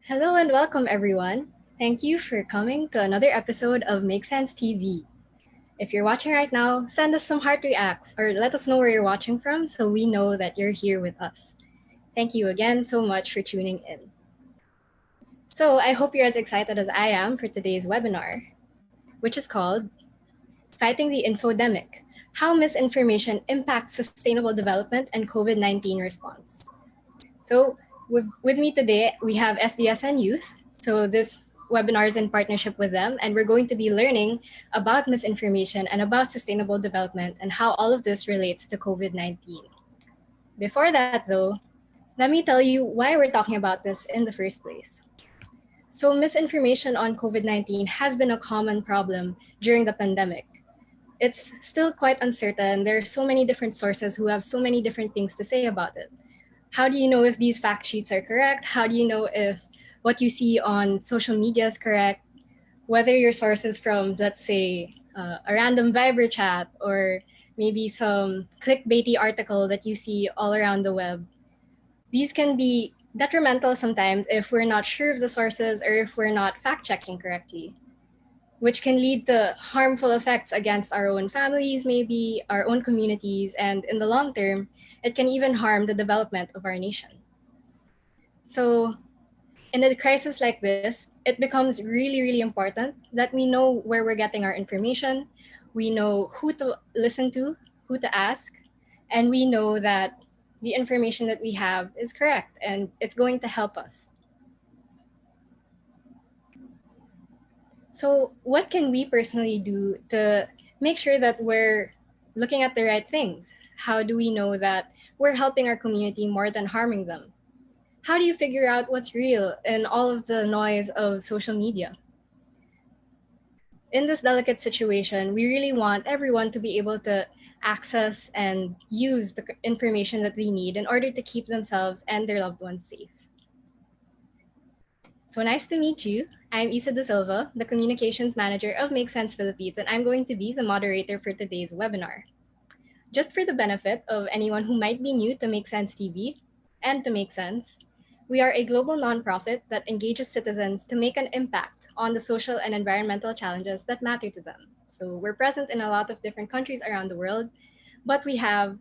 Hello and welcome, everyone. Thank you for coming to another episode of Make Sense TV. If you're watching right now, send us some heart reacts or let us know where you're watching from so we know that you're here with us. Thank you again so much for tuning in. So, I hope you're as excited as I am for today's webinar, which is called Fighting the Infodemic: How Misinformation Impacts Sustainable Development and COVID-19 Response. So with me today, we have SDSN Youth. So this webinar is in partnership with them, and we're going to be learning about misinformation and about sustainable development and how all of this relates to COVID-19. Before that, though, let me tell you why we're talking about this in the first place. So misinformation on COVID-19 has been a common problem during the pandemic. It's still quite uncertain. There are so many different sources who have so many different things to say about it. How do you know if these fact sheets are correct? How do you know if what you see on social media is correct? Whether your source is from, let's say, a random Viber chat or maybe some clickbaity article that you see all around the web. These can be detrimental sometimes if we're not sure of the sources or if we're not fact checking correctly, which can lead to harmful effects against our own families, maybe our own communities, and in the long term, it can even harm the development of our nation. So in a crisis like this, it becomes really, really important that we know where we're getting our information, we know who to listen to, who to ask, and we know that the information that we have is correct and it's going to help us. So what can we personally do to make sure that we're looking at the right things? How do we know that we're helping our community more than harming them? How do you figure out what's real in all of the noise of social media? In this delicate situation, we really want everyone to be able to access and use the information that they need in order to keep themselves and their loved ones safe. So nice to meet you. I'm Isa De Silva, the Communications Manager of Make Sense Philippines, and I'm going to be the moderator for today's webinar. Just for the benefit of anyone who might be new to Make Sense TV and to Make Sense, we are a global nonprofit that engages citizens to make an impact on the social and environmental challenges that matter to them. So we're present in a lot of different countries around the world, but we have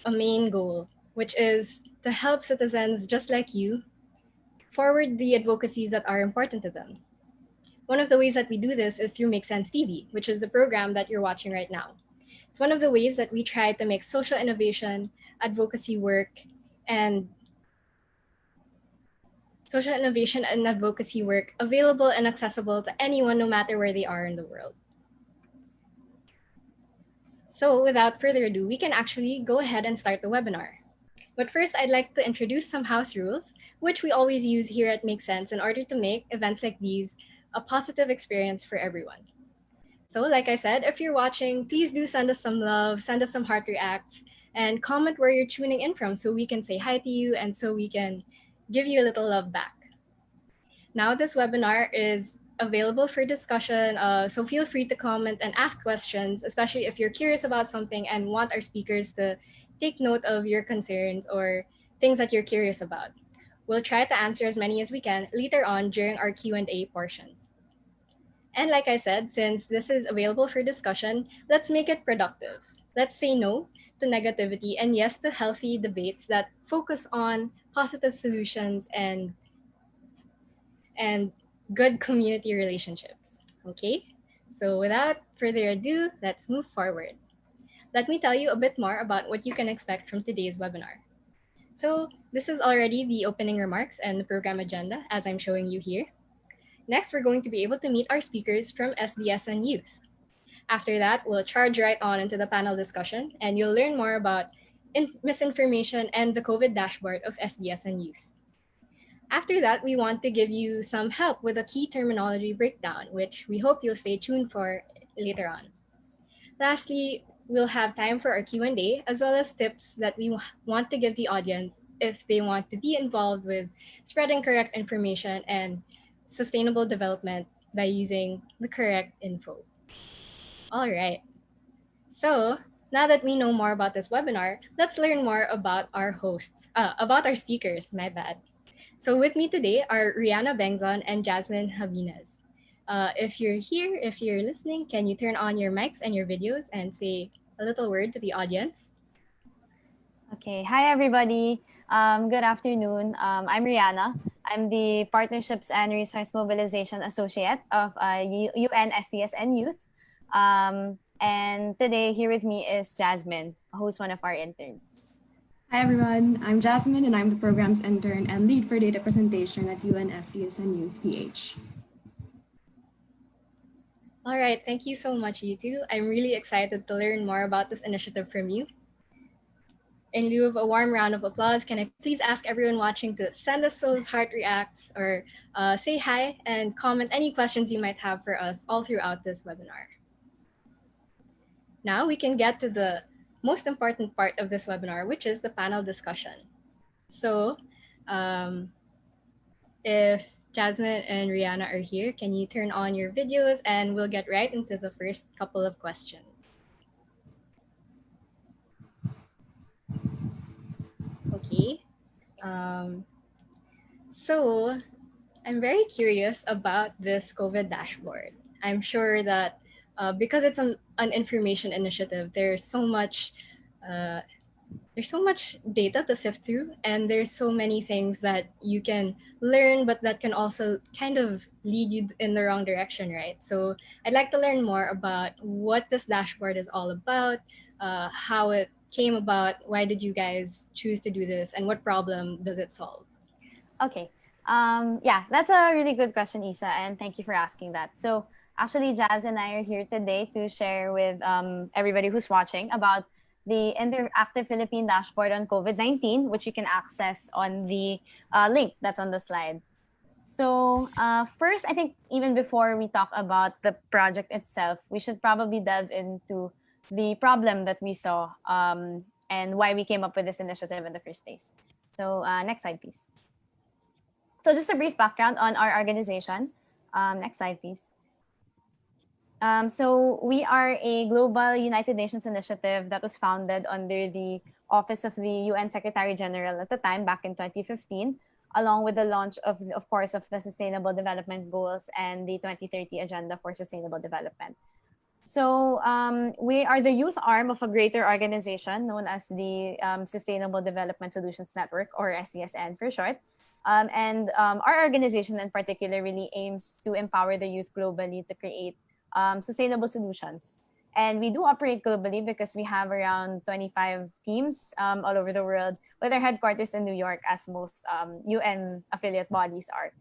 a main goal, which is to help citizens just like you forward the advocacies that are important to them. One of the ways that we do this is through Make Sense TV, which is the program that you're watching right now. It's one of the ways that we try to make social innovation, advocacy work, and available and accessible to anyone no matter where they are in the world. So without further ado, we can actually go ahead and start the webinar. But first, I'd like to introduce some house rules, which we always use here at Make Sense in order to make events like these a positive experience for everyone. So like I said, if you're watching, please do send us some love, send us some heart reacts, and comment where you're tuning in from so we can say hi to you and so we can give you a little love back. Now this webinar is available for discussion, so feel free to comment and ask questions, especially if you're curious about something and want our speakers to take note of your concerns or things that you're curious about. We'll try to answer as many as we can later on during our Q&A portion. And like I said, since this is available for discussion, let's make it productive. Let's say no to negativity and yes to healthy debates that focus on positive solutions and good community relationships. Okay? So without further ado, let's move forward. Let me tell you a bit more about what you can expect from today's webinar. So this is already the opening remarks and the program agenda as I'm showing you here. Next, we're going to be able to meet our speakers from SDSN Youth. After that, we'll charge right on into the panel discussion and you'll learn more about misinformation and the COVID dashboard of SDSN Youth. After that, we want to give you some help with a key terminology breakdown, which we hope you'll stay tuned for later on. Lastly, we'll have time for our Q&A as well as tips that we want to give the audience if they want to be involved with spreading correct information and sustainable development by using the correct info. All right. So now that we know more about this webinar, let's learn more about our hosts, about our speakers, my bad. So with me today are Rihanna Bengzon and Jasmine Javines. If you're here, if you're listening, can you turn on your mics and your videos and say a little word to the audience? Okay. Hi, everybody. Good afternoon. I'm Rihanna. I'm the Partnerships and Resource Mobilization Associate of UN SDSN Youth. And today, here with me is Jasmine, who's one of our interns. Hi everyone, I'm Jasmine and I'm the program's intern and lead for data presentation at UNSDSN Youth PH. All right, thank you so much, you two. I'm really excited to learn more about this initiative from you. In lieu of a warm round of applause, can I please ask everyone watching to send us those heart reacts or say hi and comment any questions you might have for us all throughout this webinar. Now we can get to the most important part of this webinar, which is the panel discussion. So if Jasmine and Rihanna are here, can you turn on your videos and we'll get right into the first couple of questions. Okay. So I'm very curious about this COVID dashboard. I'm sure that because it's an information initiative, uh, there's so much data to sift through, and there's so many things that you can learn, but that can also kind of lead you in the wrong direction, right? So I'd like to learn more about what this dashboard is all about, how it came about, why did you guys choose to do this, and what problem does it solve? Okay. Yeah, that's a really good question, Isa, and thank you for asking that. So, actually, Jazz and I are here today to share with everybody who's watching about the Interactive Philippine Dashboard on COVID-19, which you can access on the link that's on the slide. So, first, I think even before we talk about the project itself, we should probably delve into the problem that we saw and why we came up with this initiative in the first place. So, next slide, please. So just a brief background on our organization. Next slide, please. So we are a global United Nations initiative that was founded under the Office of the UN Secretary General at the time, back in 2015, along with the launch of course, of the Sustainable Development Goals and the 2030 Agenda for Sustainable Development. So we are the youth arm of a greater organization known as the Sustainable Development Solutions Network, or SDSN for short. Our organization in particular really aims to empower the youth globally to create sustainable solutions. And we do operate globally because we have around 25 teams all over the world, with our headquarters in New York, as most UN affiliate bodies are.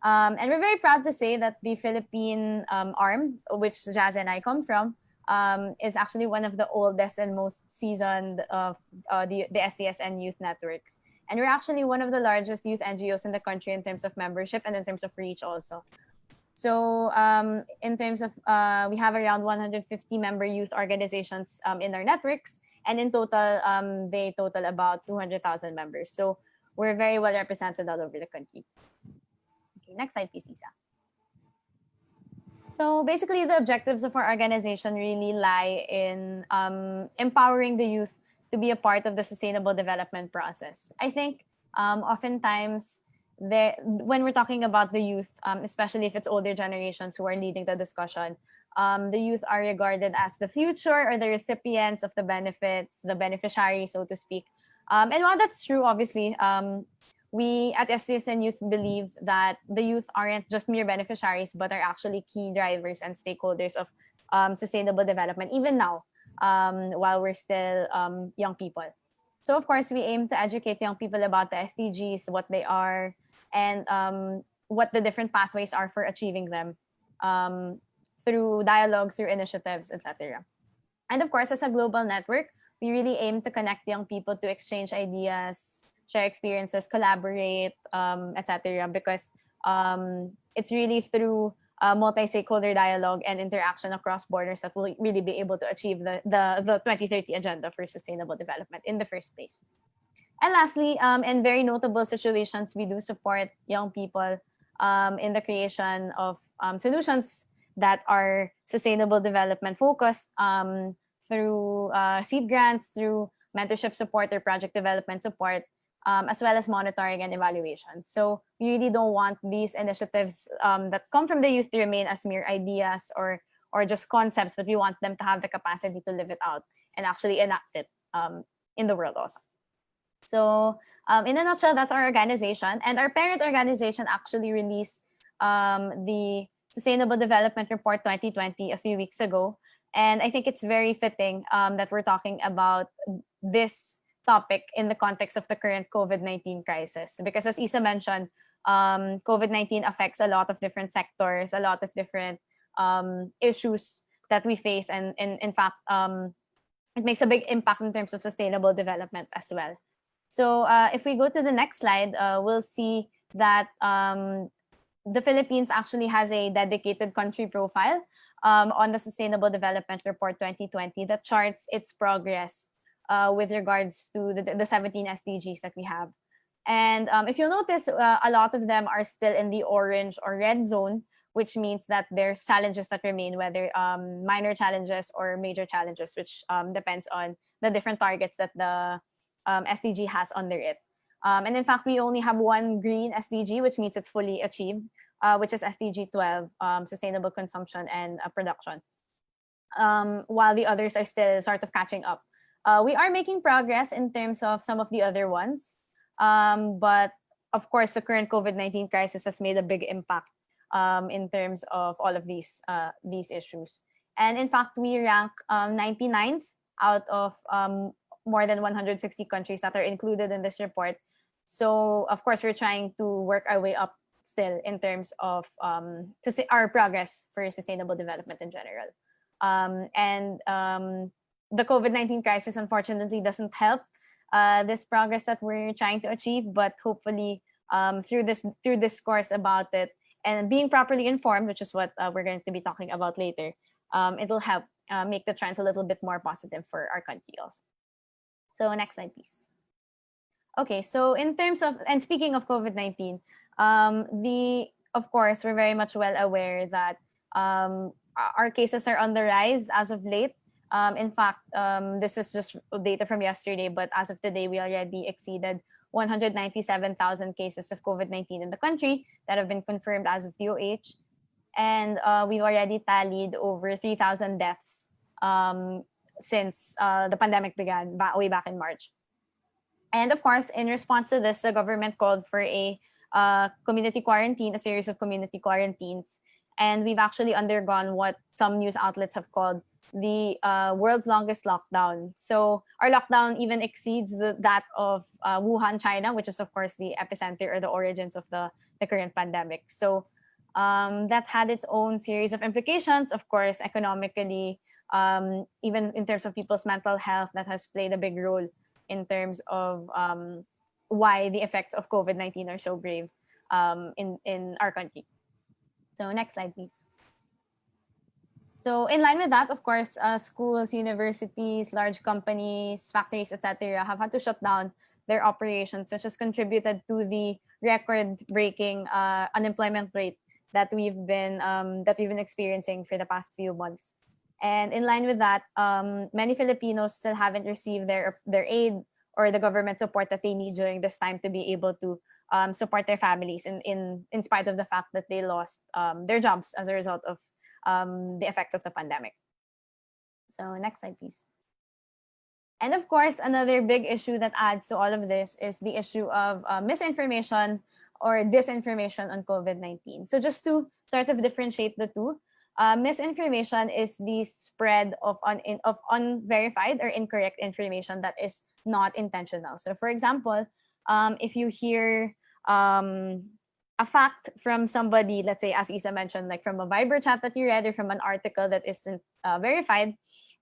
And we're very proud to say that the Philippine arm, which Jazz and I come from, is actually one of the oldest and most seasoned of the SDSN youth networks. And we're actually one of the largest youth NGOs in the country in terms of membership and in terms of reach also. So in terms of, we have around 150 member youth organizations in our networks. And in total, they total about 200,000 members. So we're very well represented all over the country. Okay, next slide, please, Isa. So basically, the objectives of our organization really lie in empowering the youth to be a part of the sustainable development process. I think oftentimes when we're talking about the youth, especially if it's older generations who are leading the discussion, the youth are regarded as the future or the recipients of the benefits, the beneficiaries, so to speak. And while that's true, obviously, we at SDSN Youth believe that the youth aren't just mere beneficiaries, but are actually key drivers and stakeholders of sustainable development, even now, while we're still young people. So, of course, we aim to educate young people about the SDGs, what they are, and what the different pathways are for achieving them through dialogue, through initiatives, etc. And of course, as a global network, we really aim to connect young people to exchange ideas, share experiences, collaborate, etc. Because it's really through multi-stakeholder dialogue and interaction across borders that we'll really be able to achieve the 2030 Agenda for Sustainable Development in the first place. And lastly, in very notable situations, we do support young people in the creation of solutions that are sustainable development focused through seed grants, through mentorship support or project development support. as well as monitoring and evaluation. So we really don't want these initiatives that come from the youth to remain as mere ideas or just concepts, but we want them to have the capacity to live it out and actually enact it in the world also. So in a nutshell, that's our organization. And our parent organization actually released the Sustainable Development Report 2020 a few weeks ago. And I think it's very fitting that we're talking about this topic in the context of the current COVID-19 crisis. Because as Isa mentioned, COVID-19 affects a lot of different sectors, a lot of different issues that we face. And in fact, it makes a big impact in terms of sustainable development as well. So if we go to the next slide, we'll see that the Philippines actually has a dedicated country profile on the Sustainable Development Report 2020 that charts its progress with regards to the 17 SDGs that we have. And if you'll notice, a lot of them are still in the orange or red zone, which means that there's challenges that remain, whether minor challenges or major challenges, which depends on the different targets that the SDG has under it. And in fact, we only have one green SDG, which means it's fully achieved, which is SDG 12, sustainable consumption and production, while the others are still sort of catching up. We are making progress in terms of some of the other ones, but of course, the current COVID-19 crisis has made a big impact in terms of all of these issues. And in fact, we rank 99th out of more than 160 countries that are included in this report. So of course, we're trying to work our way up still in terms of our progress for sustainable development in general. The COVID-19 crisis unfortunately doesn't help this progress that we're trying to achieve, but hopefully through this course about it and being properly informed, which is what we're going to be talking about later, it will help make the trends a little bit more positive for our country also. So next slide, please. Okay, so in terms of, and speaking of COVID-19, of course, we're very much well aware that our cases are on the rise as of late. In fact, this is just data from yesterday, but as of today, we already exceeded 197,000 cases of COVID-19 in the country that have been confirmed as of DOH. And we've already tallied over 3,000 deaths since the pandemic began way back in March. And of course, in response to this, the government called for a community quarantine, a series of community quarantines. And we've actually undergone what some news outlets have called the world's longest lockdown. So our lockdown even exceeds that of Wuhan, China, which is of course the epicenter or the origins of the current pandemic. So that's had its own series of implications, of course, economically, even in terms of people's mental health, that has played a big role in terms of why the effects of COVID-19 are so grave in our country. So next slide, please. So in line with that, of course, schools, universities, large companies, factories, etc., have had to shut down their operations, which has contributed to the record-breaking unemployment rate that we've been experiencing for the past few months. And in line with that, many Filipinos still haven't received their aid or the government support that they need during this time to be able to support their families in spite of the fact that they lost their jobs as a result of the effects of the pandemic. So next slide, please. And of course, another big issue that adds to all of this is the issue of misinformation or disinformation on COVID-19. So just to sort of differentiate the two, misinformation is the spread of unverified or incorrect information that is not intentional. So for example, if you hear a fact from somebody, let's say, as Isa mentioned, like from a Viber chat that you read or from an article that isn't verified,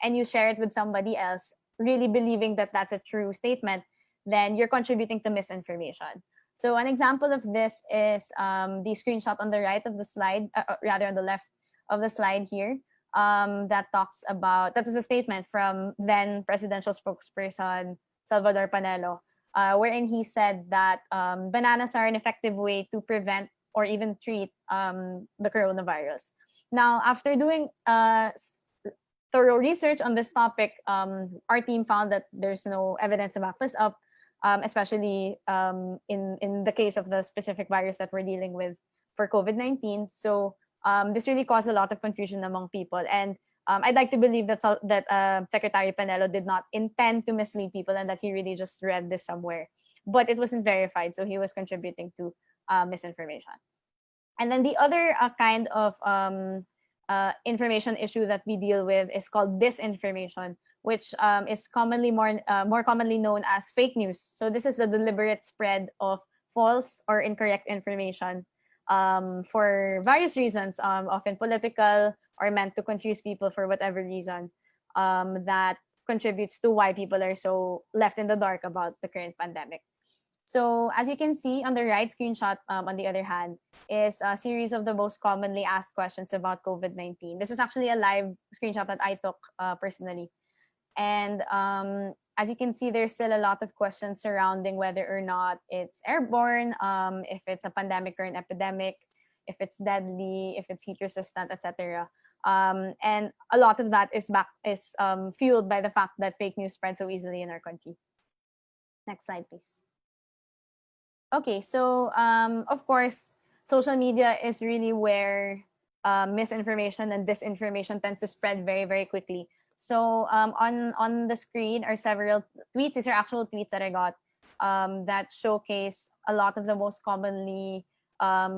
and you share it with somebody else, really believing that that's a true statement, then you're contributing to misinformation. So an example of this is the screenshot on the right of the slide, rather on the left of the slide here, that was a statement from then presidential spokesperson Salvador Panelo, wherein he said that bananas are an effective way to prevent or even treat the coronavirus. Now, after doing thorough research on this topic, our team found that there's no evidence to back this up. especially in the case of the specific virus that we're dealing with for COVID-19. So this really caused a lot of confusion among people. And I'd like to believe that Secretary Panelo did not intend to mislead people and that he really just read this somewhere. But it wasn't verified, so he was contributing to misinformation. And then the other kind of information issue that we deal with is called disinformation, which is more commonly known as fake news. So this is the deliberate spread of false or incorrect information for various reasons, often political or meant to confuse people for whatever reason, that contributes to why people are so left in the dark about the current pandemic. So as you can see on the right screenshot, on the other hand, is a series of the most commonly asked questions about COVID-19. This is actually a live screenshot that I took personally. And as you can see, there's still a lot of questions surrounding whether or not it's airborne, if it's a pandemic or an epidemic, if it's deadly, if it's heat resistant, etc. And a lot of that is fueled by the fact that fake news spread so easily in our country. Next slide, please. Okay, so of course, social media is really where misinformation and disinformation tends to spread very, very quickly. So on the screen are several tweets. These are actual tweets that I got that showcase a lot of the most commonly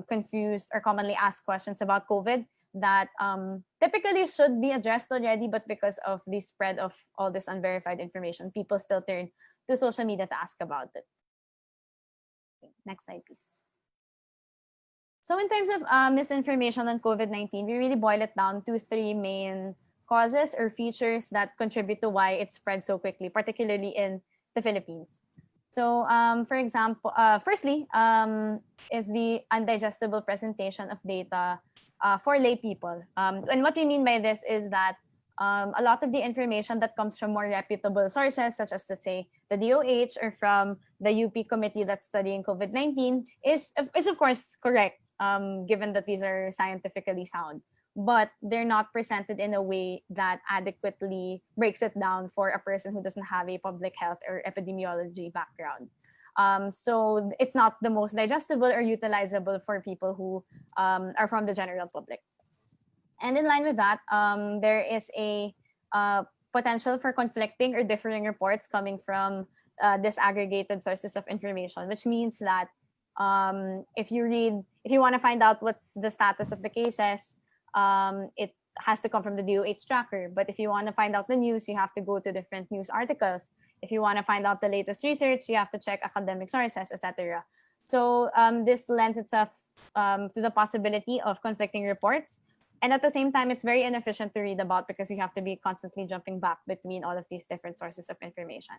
confused or commonly asked questions about COVID that typically should be addressed already, but because of the spread of all this unverified information, people still turn to social media to ask about it. Okay, next slide, please. So in terms of misinformation on COVID-19, we really boil it down to three main causes or features that contribute to why it spread so quickly, particularly in the Philippines. So, for example, firstly, is the undigestible presentation of data for lay people. And what we mean by this is that a lot of the information that comes from more reputable sources, such as, let's say, the DOH or from the UP committee that's studying COVID-19, is of course correct, given that these are scientifically sound. But they're not presented in a way that adequately breaks it down for a person who doesn't have a public health or epidemiology background. So it's not the most digestible or utilizable for people who are from the general public. And in line with that, there is a potential for conflicting or differing reports coming from disaggregated sources of information, which means that if you want to find out what's the status of the cases, it has to come from the DOH tracker. But if you want to find out the news, you have to go to different news articles. If you want to find out the latest research, you have to check academic sources, etc. So this lends itself to the possibility of conflicting reports. And at the same time, it's very inefficient to read about because you have to be constantly jumping back between all of these different sources of information.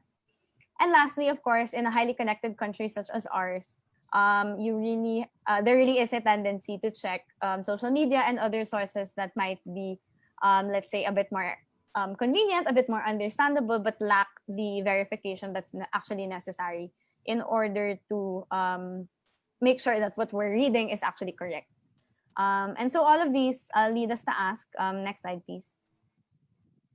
And lastly, of course, in a highly connected country such as ours, there really is a tendency to check social media and other sources that might be, let's say, a bit more convenient, a bit more understandable, but lack the verification that's actually necessary in order to make sure that what we're reading is actually correct. And so all of these lead us to ask, next slide, please.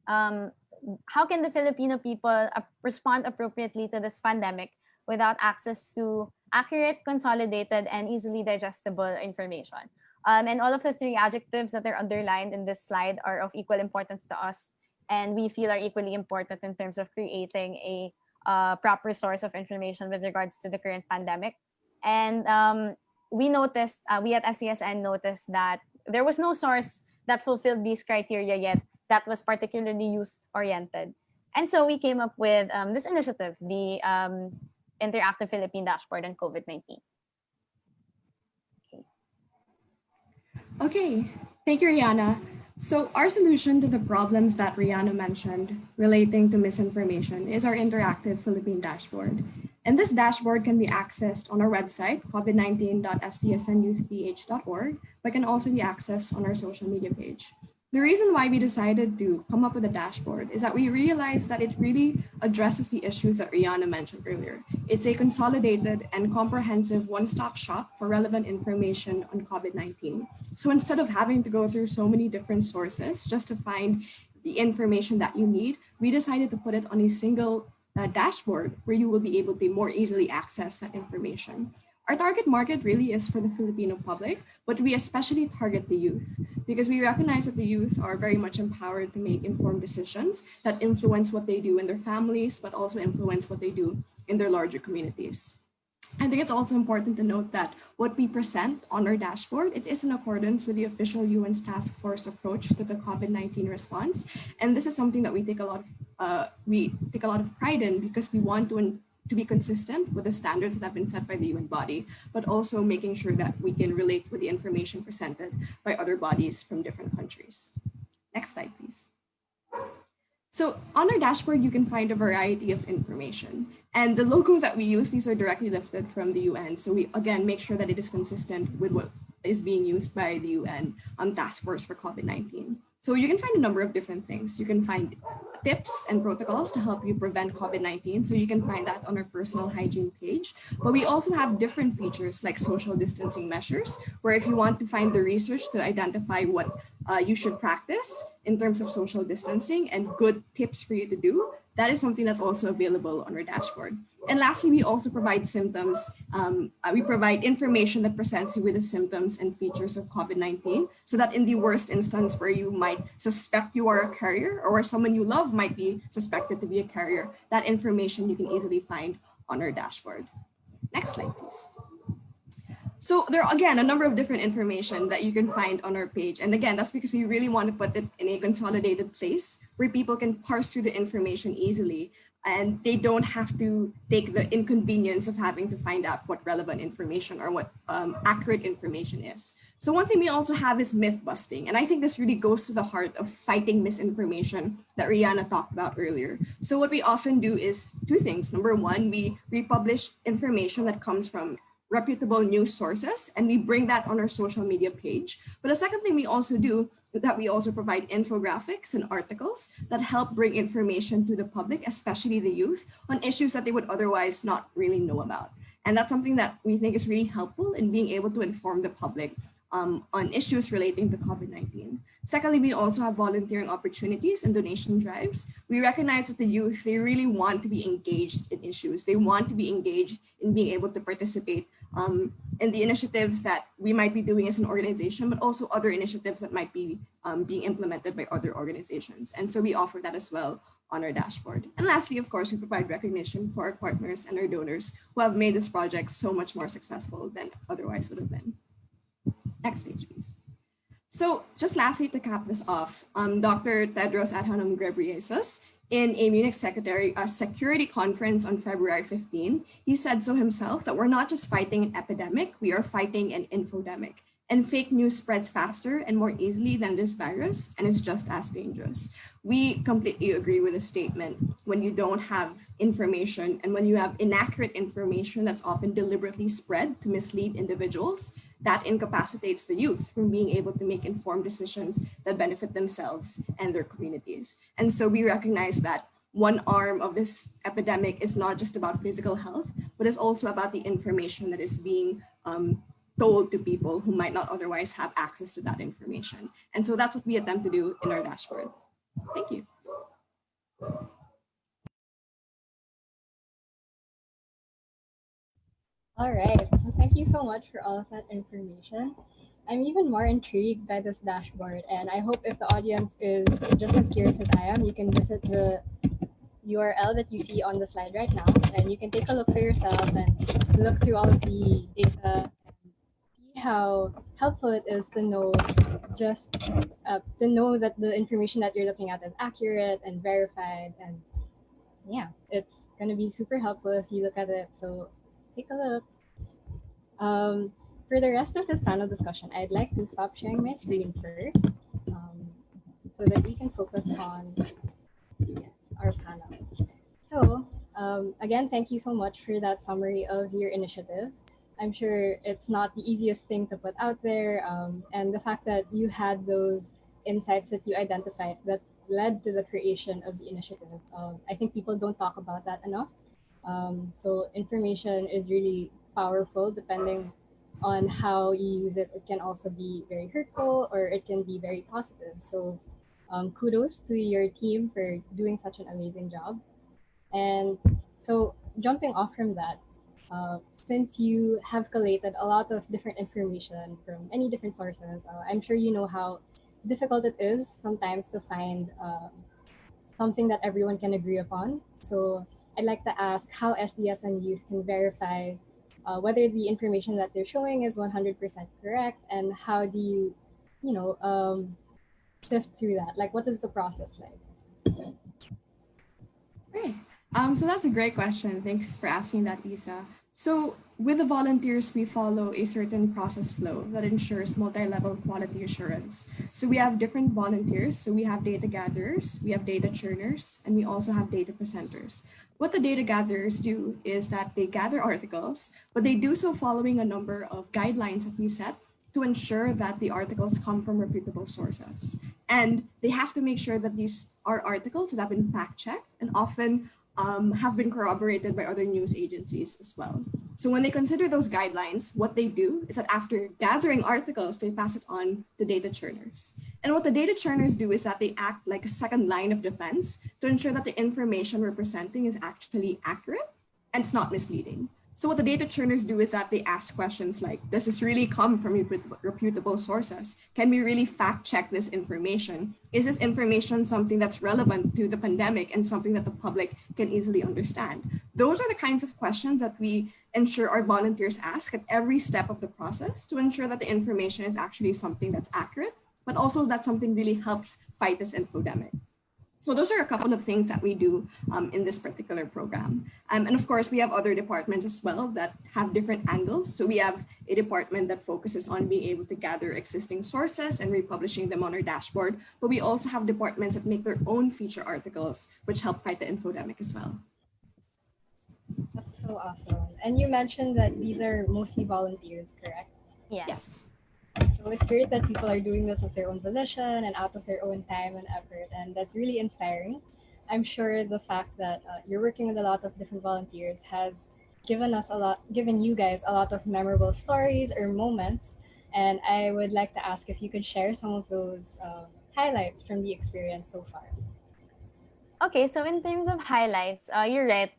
How can the Filipino people respond appropriately to this pandemic without access to accurate, consolidated, and easily digestible information? And all of the three adjectives that are underlined in this slide are of equal importance to us, and we feel are equally important in terms of creating a proper source of information with regards to the current pandemic. And we at SDSN noticed that there was no source that fulfilled these criteria yet that was particularly youth-oriented. And so we came up with this initiative, the Interactive Philippine Dashboard on COVID-19. Okay, thank you, Rihanna. So our solution to the problems that Rihanna mentioned relating to misinformation is our interactive Philippine dashboard. And this dashboard can be accessed on our website, covid19.sdsnyouthph.org, but can also be accessed on our social media page. The reason why we decided to come up with a dashboard is that we realized that it really addresses the issues that Rihanna mentioned earlier. It's a consolidated and comprehensive one-stop shop for relevant information on COVID-19. So instead of having to go through so many different sources just to find the information that you need, we decided to put it on a single dashboard where you will be able to more easily access that information. Our target market really is for the Filipino public, but we especially target the youth because we recognize that the youth are very much empowered to make informed decisions that influence what they do in their families, but also influence what they do in their larger communities. I think it's also important to note that what we present on our dashboard, it is in accordance with the official UN's task force approach to the COVID-19 response. And this is something that we take a lot of pride in because we want to be consistent with the standards that have been set by the UN body, but also making sure that we can relate with the information presented by other bodies from different countries. Next slide, please. So on our dashboard, you can find a variety of information. And the logos that we use, these are directly lifted from the UN. So we, again, make sure that it is consistent with what is being used by the UN Task Force for COVID-19. So you can find a number of different things. You can find tips and protocols to help you prevent COVID-19. So you can find that on our personal hygiene page. But we also have different features like social distancing measures, where if you want to find the research to identify what you should practice in terms of social distancing and good tips for you to do, that is something that's also available on our dashboard. And lastly, we also provide symptoms. We provide information that presents you with the symptoms and features of COVID-19, so that in the worst instance where you might suspect you are a carrier or where someone you love might be suspected to be a carrier, that information you can easily find on our dashboard. Next slide, please. So there are, again, a number of different information that you can find on our page. And again, that's because we really want to put it in a consolidated place where people can parse through the information easily and they don't have to take the inconvenience of having to find out what relevant information or what accurate information is. So one thing we also have is myth busting. And I think this really goes to the heart of fighting misinformation that Rihanna talked about earlier. So what we often do is two things. Number one, we republish information that comes from reputable news sources, and we bring that on our social media page. But the second thing we also do is that we also provide infographics and articles that help bring information to the public, especially the youth, on issues that they would otherwise not really know about. And that's something that we think is really helpful in being able to inform the public on issues relating to COVID-19. Secondly, we also have volunteering opportunities and donation drives. We recognize that the youth, they really want to be engaged in issues. They want to be engaged in being able to participate in the initiatives that we might be doing as an organization, but also other initiatives that might be being implemented by other organizations. And so we offer that as well on our dashboard. And lastly, of course, we provide recognition for our partners and our donors who have made this project so much more successful than otherwise would have been. Next page, please. So just lastly, to cap this off, Dr. Tedros Adhanom Ghebreyesus, in a Munich security conference on February 15, he said so himself that we're not just fighting an epidemic, we are fighting an infodemic. And fake news spreads faster and more easily than this virus, and is just as dangerous. We completely agree with the statement. When you don't have information and when you have inaccurate information that's often deliberately spread to mislead individuals, that incapacitates the youth from being able to make informed decisions that benefit themselves and their communities. And so we recognize that one arm of this epidemic is not just about physical health, but it's also about the information that is being told to people who might not otherwise have access to that information. And so that's what we attempt to do in our dashboard. Thank you. All right. So thank you so much for all of that information. I'm even more intrigued by this dashboard, and I hope if the audience is just as curious as I am, you can visit the URL that you see on the slide right now, and you can take a look for yourself and look through all of the data and see how helpful it is to know just to know that the information that you're looking at is accurate and verified. And yeah, it's going to be super helpful if you look at it. So take a look. For the rest of this panel discussion, I'd like to stop sharing my screen first so that we can focus on our panel. So again, thank you so much for that summary of your initiative. I'm sure it's not the easiest thing to put out there. And the fact that you had those insights that you identified that led to the creation of the initiative, I think people don't talk about that enough. So information is really powerful depending on how you use it. It can also be very hurtful or it can be very positive. So kudos to your team for doing such an amazing job. And so, jumping off from that, since you have collated a lot of different information from many different sources, I'm sure you know how difficult it is sometimes to find something that everyone can agree upon. So, I'd like to ask how SDSN Youth can verify whether the information that they're showing is 100% correct, and how do you, you know, sift through that? Like, what is the process like? Okay. So that's a great question. Thanks for asking that, Isa. So with the volunteers, we follow a certain process flow that ensures multi-level quality assurance. So we have different volunteers. So we have data gatherers, we have data churners, and we also have data presenters. What the data gatherers do is that they gather articles, but they do so following a number of guidelines that we set to ensure that the articles come from reputable sources. And they have to make sure that these are articles that have been fact checked and often have been corroborated by other news agencies as well. So when they consider those guidelines, what they do is that after gathering articles, they pass it on to data churners. And what the data churners do is that they act like a second line of defense to ensure that the information we're presenting is actually accurate and it's not misleading. So what the data churners do is that they ask questions like, does this really come from reputable sources? Can we really fact check this information? Is this information something that's relevant to the pandemic and something that the public can easily understand? Those are the kinds of questions that we ensure our volunteers ask at every step of the process to ensure that the information is actually something that's accurate, but also that something really helps fight this infodemic. So those are a couple of things that we do in this particular program. And of course, we have other departments as well that have different angles. So we have a department that focuses on being able to gather existing sources and republishing them on our dashboard. But we also have departments that make their own feature articles, which help fight the infodemic as well. That's so awesome. And you mentioned that these are mostly volunteers, correct? Yes. Yes. So it's great that people are doing this of their own volition and out of their own time and effort, and that's really inspiring. I'm sure the fact that you're working with a lot of different volunteers has given you guys a lot of memorable stories or moments. And I would like to ask if you could share some of those highlights from the experience so far. Okay, so in terms of highlights, you're right.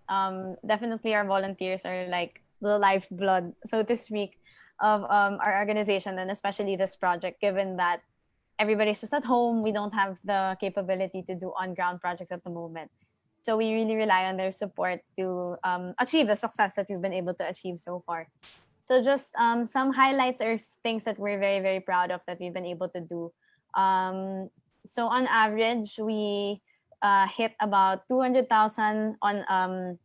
Definitely our volunteers are like the lifeblood, so to speak, of our organization and especially this project, given that everybody's just at home. We don't have the capability to do on-ground projects at the moment. So we really rely on their support to achieve the success that we've been able to achieve so far. So just some highlights or things that we're very, very proud of that we've been able to do. So on average, we hit about 200,000 on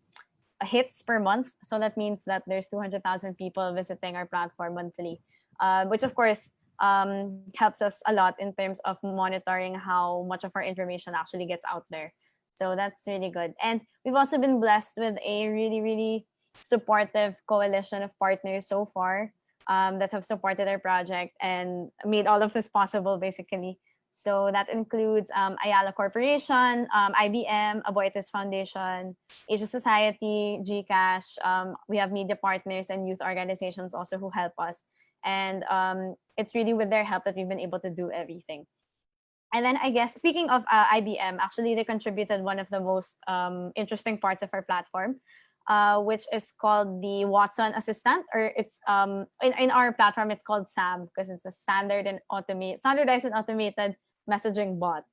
hits per month. So that means that there's 200,000 people visiting our platform monthly, which of course helps us a lot in terms of monitoring how much of our information actually gets out there. So that's really good. And we've also been blessed with a really, really supportive coalition of partners so far that have supported our project and made all of this possible, basically. So that includes Ayala Corporation, IBM, Aboitiz Foundation, Asia Society, GCash. We have media partners and youth organizations also who help us. And it's really with their help that we've been able to do everything. And then I guess speaking of IBM, actually they contributed one of the most interesting parts of our platform, which is called the Watson Assistant, or it's in our platform it's called SAM because it's a standardized and automated messaging bot.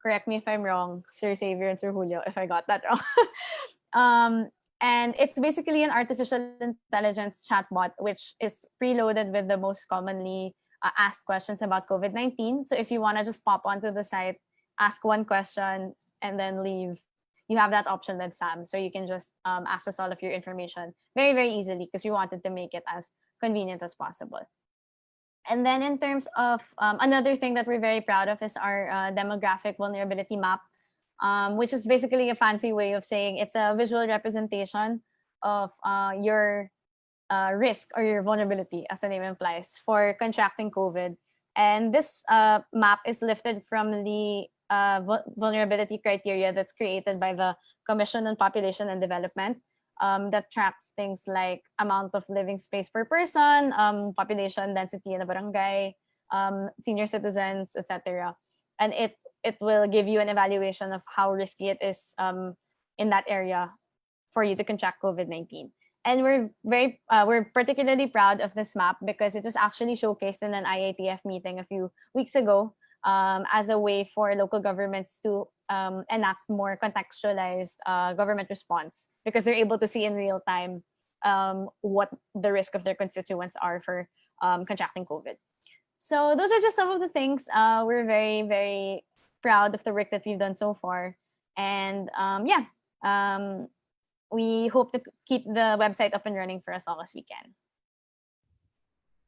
Correct me if I'm wrong, Sir Xavier and Sir Julio, if I got that wrong. And it's basically an artificial intelligence chatbot, which is preloaded with the most commonly asked questions about COVID-19. So if you want to just pop onto the site, ask one question, and then leave, you have that option with Sam. So you can just access all of your information very, very easily because we wanted to make it as convenient as possible. And then in terms of another thing that we're very proud of is our demographic vulnerability map, which is basically a fancy way of saying it's a visual representation of your risk or your vulnerability, as the name implies, for contracting COVID. And this map is lifted from the vulnerability criteria that's created by the Commission on Population and Development that tracks things like amount of living space per person, population density in a barangay, senior citizens, etc. And it will give you an evaluation of how risky it is in that area for you to contract COVID-19. And we're particularly proud of this map because it was actually showcased in an IATF meeting a few weeks ago, as a way for local governments to enact more contextualized government response, because they're able to see in real time what the risk of their constituents are for contracting COVID. So those are just some of the things. We're very, very proud of the work that we've done so far. And um, we hope to keep the website up and running for as long as we can.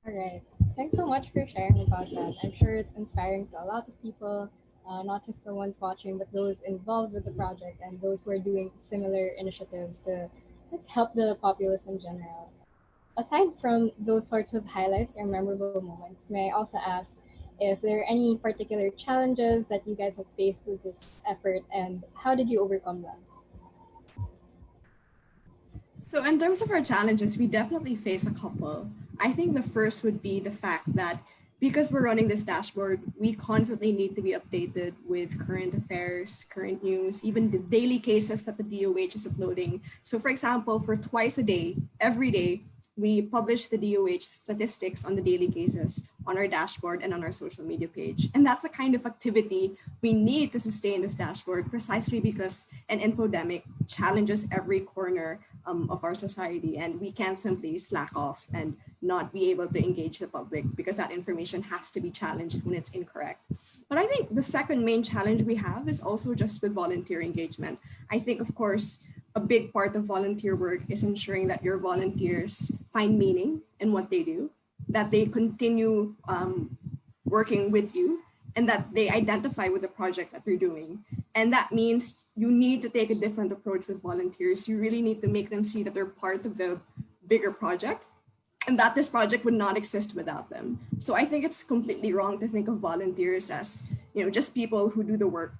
All right. Thanks so much for sharing about that. I'm sure it's inspiring to a lot of people, not just the ones watching, but those involved with the project and those who are doing similar initiatives to help the populace in general. Aside from those sorts of highlights or memorable moments, may I also ask if there are any particular challenges that you guys have faced with this effort and how did you overcome them? So, in terms of our challenges, we definitely face a couple. I think the first would be the fact that because we're running this dashboard, we constantly need to be updated with current affairs, current news, even the daily cases that the DOH is uploading. So, for example, for twice a day, every day, we publish the DOH statistics on the daily cases on our dashboard and on our social media page. And that's the kind of activity we need to sustain this dashboard precisely because an infodemic challenges every corner of our society, and we can't simply slack off and not be able to engage the public because that information has to be challenged when it's incorrect. But I think the second main challenge we have is also just with volunteer engagement. I think, of course, a big part of volunteer work is ensuring that your volunteers find meaning in what they do, that they continue working with you, and that they identify with the project that you're doing. And that means you need to take a different approach with volunteers. You really need to make them see that they're part of the bigger project and that this project would not exist without them. So I think it's completely wrong to think of volunteers as, just people who do the work,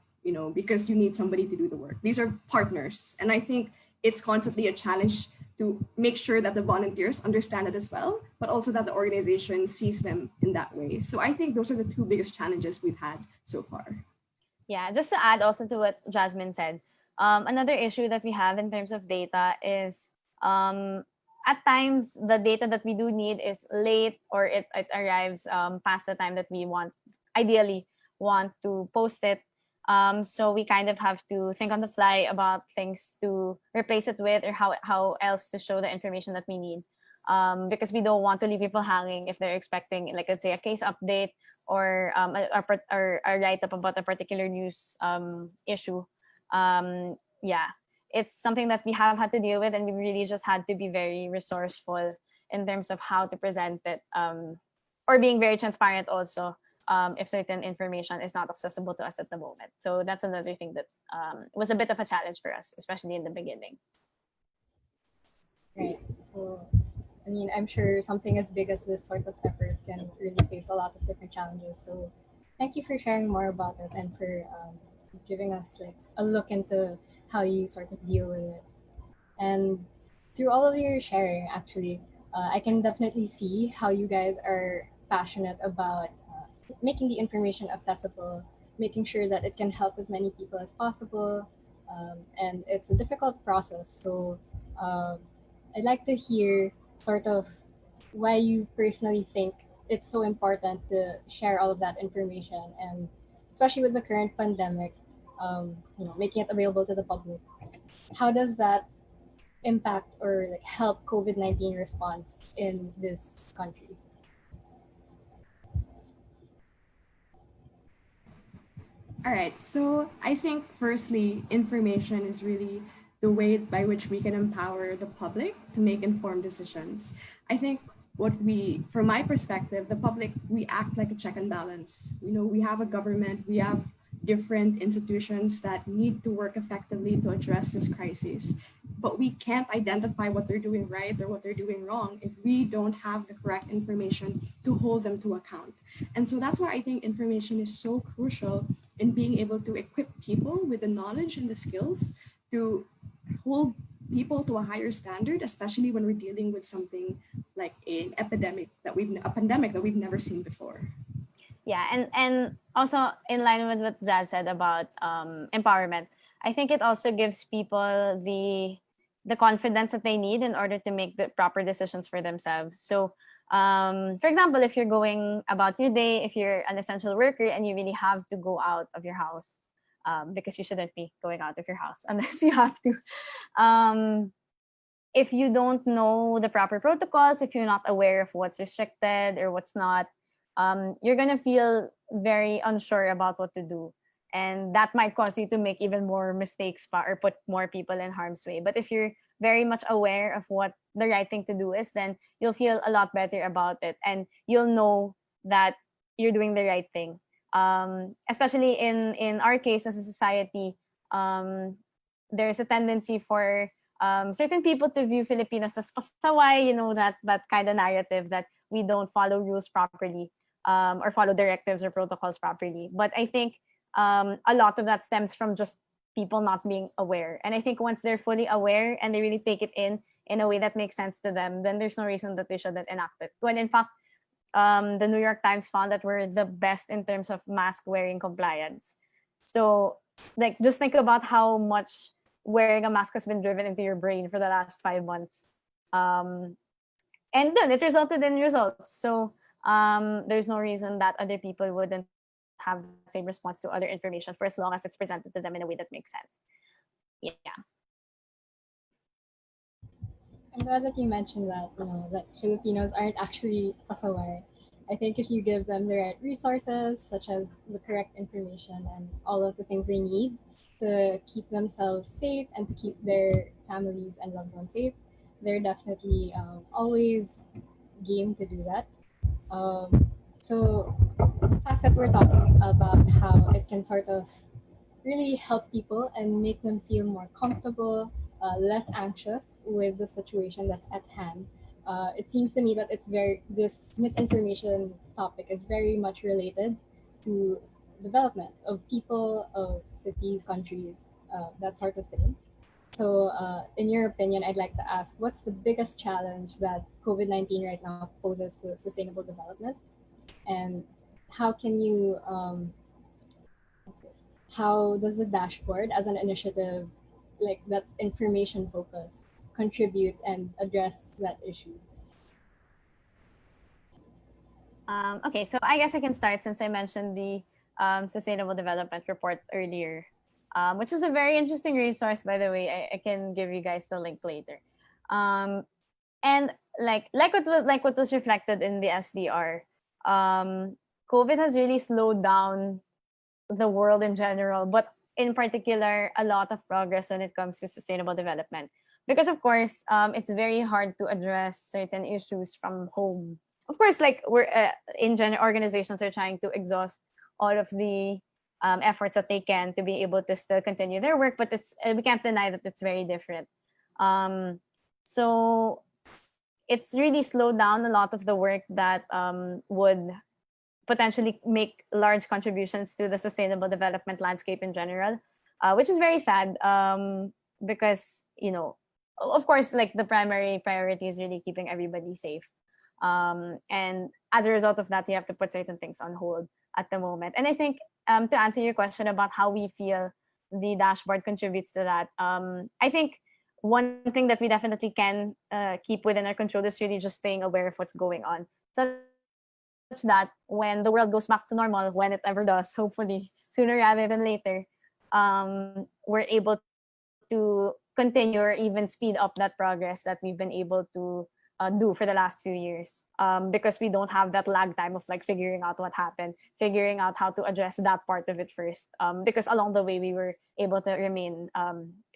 because you need somebody to do the work. These are partners. And I think it's constantly a challenge to make sure that the volunteers understand it as well, but also that the organization sees them in that way. So I think those are the two biggest challenges we've had so far. Yeah, just to add also to what Jasmine said, another issue that we have in terms of data is at times the data that we do need is late, or it arrives past the time that we ideally want to post it. So we kind of have to think on the fly about things to replace it with, or how else to show the information that we need. Because we don't want to leave people hanging if they're expecting, like, let's say, a case update or a write-up about a particular news issue. Yeah, it's something that we have had to deal with, and we really just had to be very resourceful in terms of how to present it, or being very transparent also, if certain information is not accessible to us at the moment. So that's another thing that was a bit of a challenge for us, especially in the beginning. Right. So, I mean, I'm sure something as big as this sort of effort can really face a lot of different challenges. So, thank you for sharing more about it and for giving us like a look into how you sort of deal with it. And through all of your sharing, actually, I can definitely see how you guys are passionate about making the information accessible, making sure that it can help as many people as possible. And it's a difficult process. So, um, I'd like to hear sort of why you personally think it's so important to share all of that information, and especially with the current pandemic, making it available to the public. How does that impact or like help COVID-19 response in this country? All right, so I think firstly, information is really the way by which we can empower the public to make informed decisions. I think from my perspective, the public, we act like a check and balance. We have a government, we have different institutions that need to work effectively to address this crisis. But we can't identify what they're doing right or what they're doing wrong if we don't have the correct information to hold them to account. And so that's why I think information is so crucial in being able to equip people with the knowledge and the skills to hold people to a higher standard, especially when we're dealing with something like a pandemic that we've never seen before. Yeah, and also in line with what Jazz said about empowerment, I think it also gives people the confidence that they need in order to make the proper decisions for themselves. So, for example, if you're going about your day, if you're an essential worker and you really have to go out of your house, because you shouldn't be going out of your house unless you have to. Um, if you don't know the proper protocols, if you're not aware of what's restricted or what's not, you're gonna feel very unsure about what to do, and that might cause you to make even more mistakes or put more people in harm's way. But if you're very much aware of what the right thing to do is, then you'll feel a lot better about it, and you'll know that you're doing the right thing. Especially in our case as a society, there's a tendency for certain people to view Filipinos as pasaway, that kind of narrative that we don't follow rules properly, or follow directives or protocols properly. But I think a lot of that stems from just people not being aware. And I think once they're fully aware and they really take it in a way that makes sense to them, then there's no reason that they shouldn't enact it. When in fact, the New York Times found that we're the best in terms of mask wearing compliance. So, like, just think about how much wearing a mask has been driven into your brain for the last 5 months. Um, and then it resulted in results. So, there's no reason that other people wouldn't have that same response to other information for as long as it's presented to them in a way that makes sense. Yeah. I'm glad that you mentioned that, that Filipinos aren't actually pasaway. I think if you give them the right resources, such as the correct information and all of the things they need to keep themselves safe and to keep their families and loved ones safe, they're definitely always game to do that. So the fact that we're talking about how it can sort of really help people and make them feel more comfortable, less anxious with the situation that's at hand. It seems to me that this misinformation topic is very much related to development of people, of cities, countries, that sort of thing. So, in your opinion, I'd like to ask, what's the biggest challenge that COVID-19 right now poses to sustainable development, and how can you how does the dashboard as an initiative like that's information focused contribute and address that issue? Okay, so I guess I can start since I mentioned the Sustainable Development Report earlier, which is a very interesting resource, by the way. I can give you guys the link later. Um, and like what was reflected in the SDR, COVID has really slowed down the world in general, but in particular, a lot of progress when it comes to sustainable development. Because of course, it's very hard to address certain issues from home. Of course, like we're in general, organizations are trying to exhaust all of the efforts that they can to be able to still continue their work, but it's we can't deny that it's very different. Um, so it's really slowed down a lot of the work that would potentially make large contributions to the sustainable development landscape in general, which is very sad, because, of course, like the primary priority is really keeping everybody safe. And as a result of that, you have to put certain things on hold at the moment. And I think, to answer your question about how we feel the dashboard contributes to that, I think one thing that we definitely can keep within our control is really just staying aware of what's going on, such that when the world goes back to normal, when it ever does, hopefully sooner rather than later, we're able to continue or even speed up that progress that we've been able to do for the last few years, because we don't have that lag time of like figuring out what happened, figuring out how to address that part of it first, because along the way we were able to remain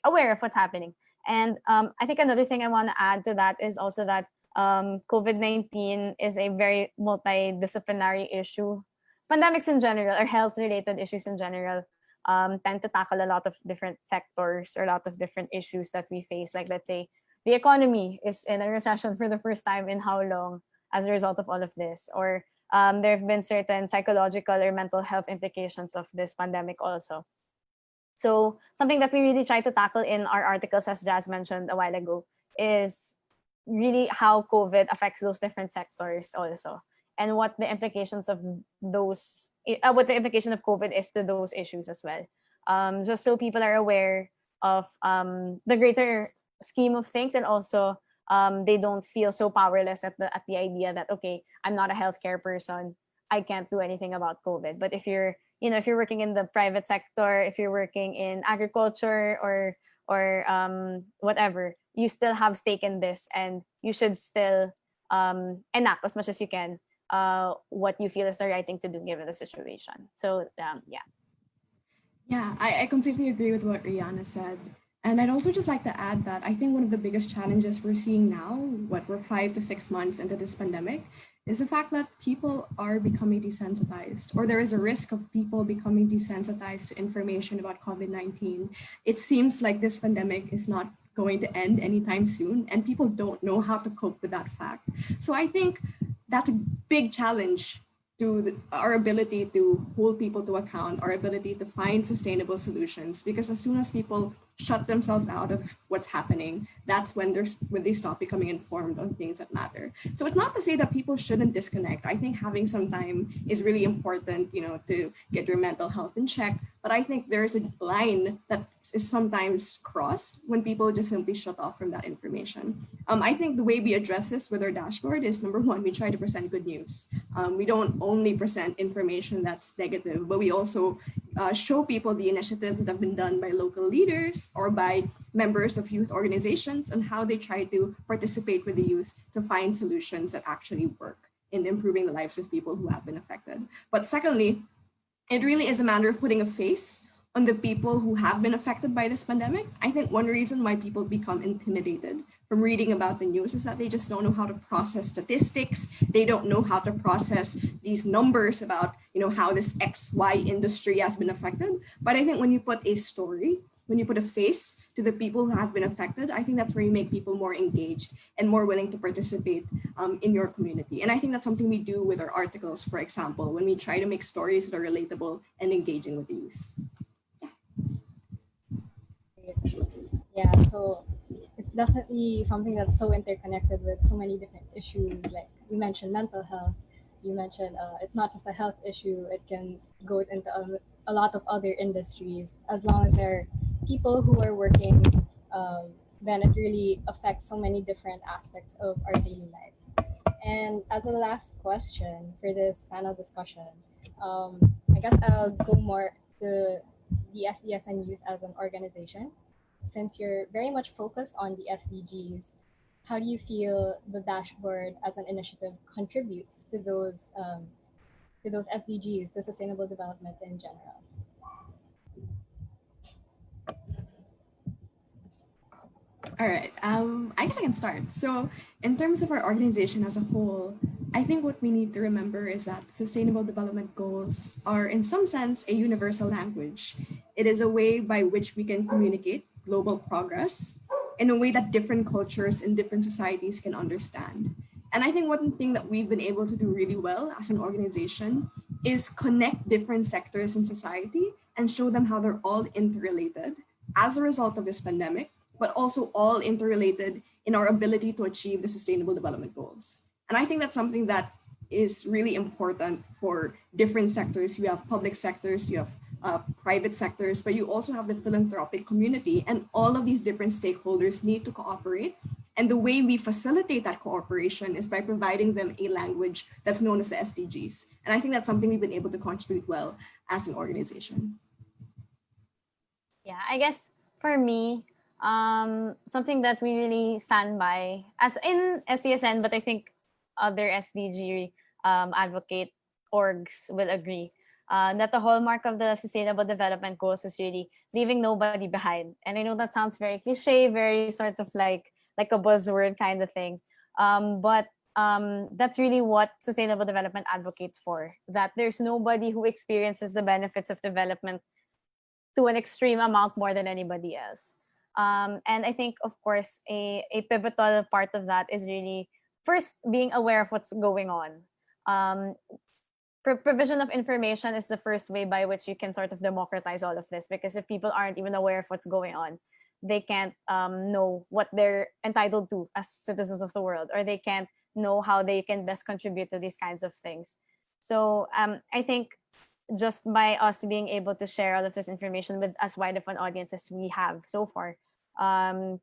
aware of what's happening. And I think another thing I want to add to that is also that COVID-19 is a very multidisciplinary issue. Pandemics in general, or health-related issues in general, tend to tackle a lot of different sectors or a lot of different issues that we face. Like, let's say, the economy is in a recession for the first time in how long as a result of all of this. Or there have been certain psychological or mental health implications of this pandemic also. So something that we really try to tackle in our articles, as Jazz mentioned a while ago, is really how COVID affects those different sectors also, and what the implications of what the implication of COVID is to those issues as well. just so people are aware of the greater scheme of things, and also they don't feel so powerless at the idea that, okay, I'm not a healthcare person, I can't do anything about COVID. But if you're, if you're working in the private sector, if you're working in agriculture, or whatever, you still have stake in this, and you should still enact as much as you can what you feel is the right thing to do given the situation. So yeah. Yeah, I completely agree with what Rihanna said. And I'd also just like to add that I think one of the biggest challenges we're seeing now, what we're 5 to 6 months into this pandemic, is the fact that people are becoming desensitized, or there is a risk of people becoming desensitized to information about COVID-19. It seems like this pandemic is not going to end anytime soon, and people don't know how to cope with that fact. So I think that's a big challenge to our ability to hold people to account, our ability to find sustainable solutions. Because as soon as people shut themselves out of what's happening, that's when they stop becoming informed on things that matter. So it's not to say that people shouldn't disconnect. I think having some time is really important, to get your mental health in check. But I think there's a line that is sometimes crossed when people just simply shut off from that information. I think the way we address this with our dashboard is, number one, we try to present good news. We don't only present information that's negative, but we also show people the initiatives that have been done by local leaders or by members of youth organizations and how they try to participate with the youth to find solutions that actually work in improving the lives of people who have been affected. But secondly, it really is a matter of putting a face on the people who have been affected by this pandemic. I think one reason why people become intimidated from reading about the news is that they just don't know how to process statistics. They don't know how to process these numbers about, how this XY industry has been affected. But I think when you put a story, when you put a face to the people who have been affected, I think that's where you make people more engaged and more willing to participate in your community. And I think that's something we do with our articles, for example, when we try to make stories that are relatable and engaging with the youth. Yeah, so it's definitely something that's so interconnected with so many different issues. Like you mentioned mental health, you mentioned it's not just a health issue, it can go into a lot of other industries. As long as there are people who are working, then it really affects so many different aspects of our daily life. And as a last question for this panel discussion, I guess I'll go more to the SDSN Youth as an organization. Since you're very much focused on the SDGs, how do you feel the dashboard as an initiative contributes to those SDGs, to sustainable development in general? All right. I guess I can start. So, in terms of our organization as a whole, I think what we need to remember is that sustainable development goals are, in some sense, a universal language. It is a way by which we can communicate global progress in a way that different cultures and different societies can understand. And I think one thing that we've been able to do really well as an organization is connect different sectors in society and show them how they're all interrelated as a result of this pandemic, but also all interrelated in our ability to achieve the sustainable development goals. And I think that's something that is really important for different sectors. You have public sectors, you have private sectors, but you also have the philanthropic community, and all of these different stakeholders need to cooperate. And the way we facilitate that cooperation is by providing them a language that's known as the SDGs. And I think that's something we've been able to contribute well as an organization. Yeah, I guess for me, something that we really stand by, as in SDSN, but I think other SDG advocate orgs will agree, that the hallmark of the Sustainable Development Goals is really leaving nobody behind. And I know that sounds very cliche, very sort of like a buzzword kind of thing, but that's really what sustainable development advocates for. That there's nobody who experiences the benefits of development to an extreme amount more than anybody else. And I think, of course, a pivotal part of that is really first being aware of what's going on. Provision of information is the first way by which you can sort of democratize all of this, because if people aren't even aware of what's going on, they can't know what they're entitled to as citizens of the world, or they can't know how they can best contribute to these kinds of things. So I think just by us being able to share all of this information with as wide of an audience as we have so far,